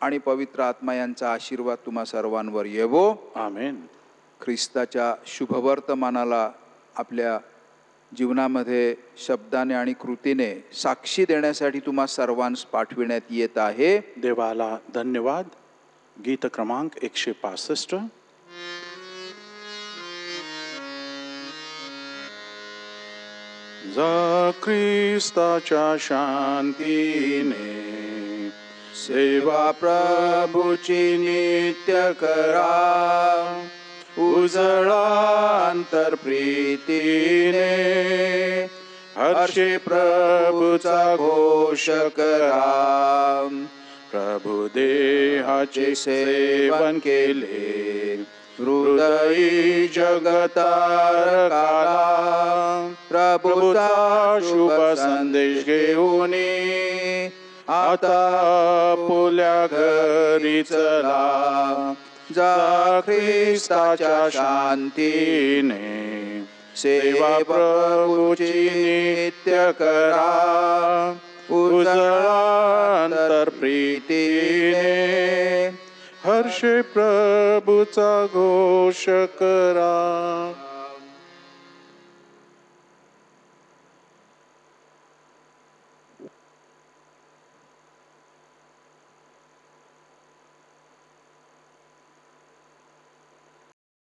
आणि पवित्र आत्मा यांचा आशीर्वाद तुम्हा सर्वांवर येवो. आमेन. ख्रिस्ताच्या शुभवर्तमानाला आपल्या जीवनामध्ये शब्दाने आणि कृतीने साक्षी देण्यासाठी तुम्हा सर्वांस पाठविण्यात येत आहे. देवाला धन्यवाद. गीत क्रमांक 165. जा ख्रिस्ताच्या शांतीने सेवा प्रभूची नित्य करा. उजळा अंतर प्रीतीने हर्षे प्रभूचा घोष करा. प्रभु देहाचे सेवन केले हृदयी जगतारकाला. प्रभूचा शुभ संदेश घेऊन आता आपुल्या घरी चला, जा ख्रिस्ताच्या शांतीने, सेवा प्रभूची नित्य करा, उजळांतर प्रीतीने, हर्षे प्रभूचा घोष करा.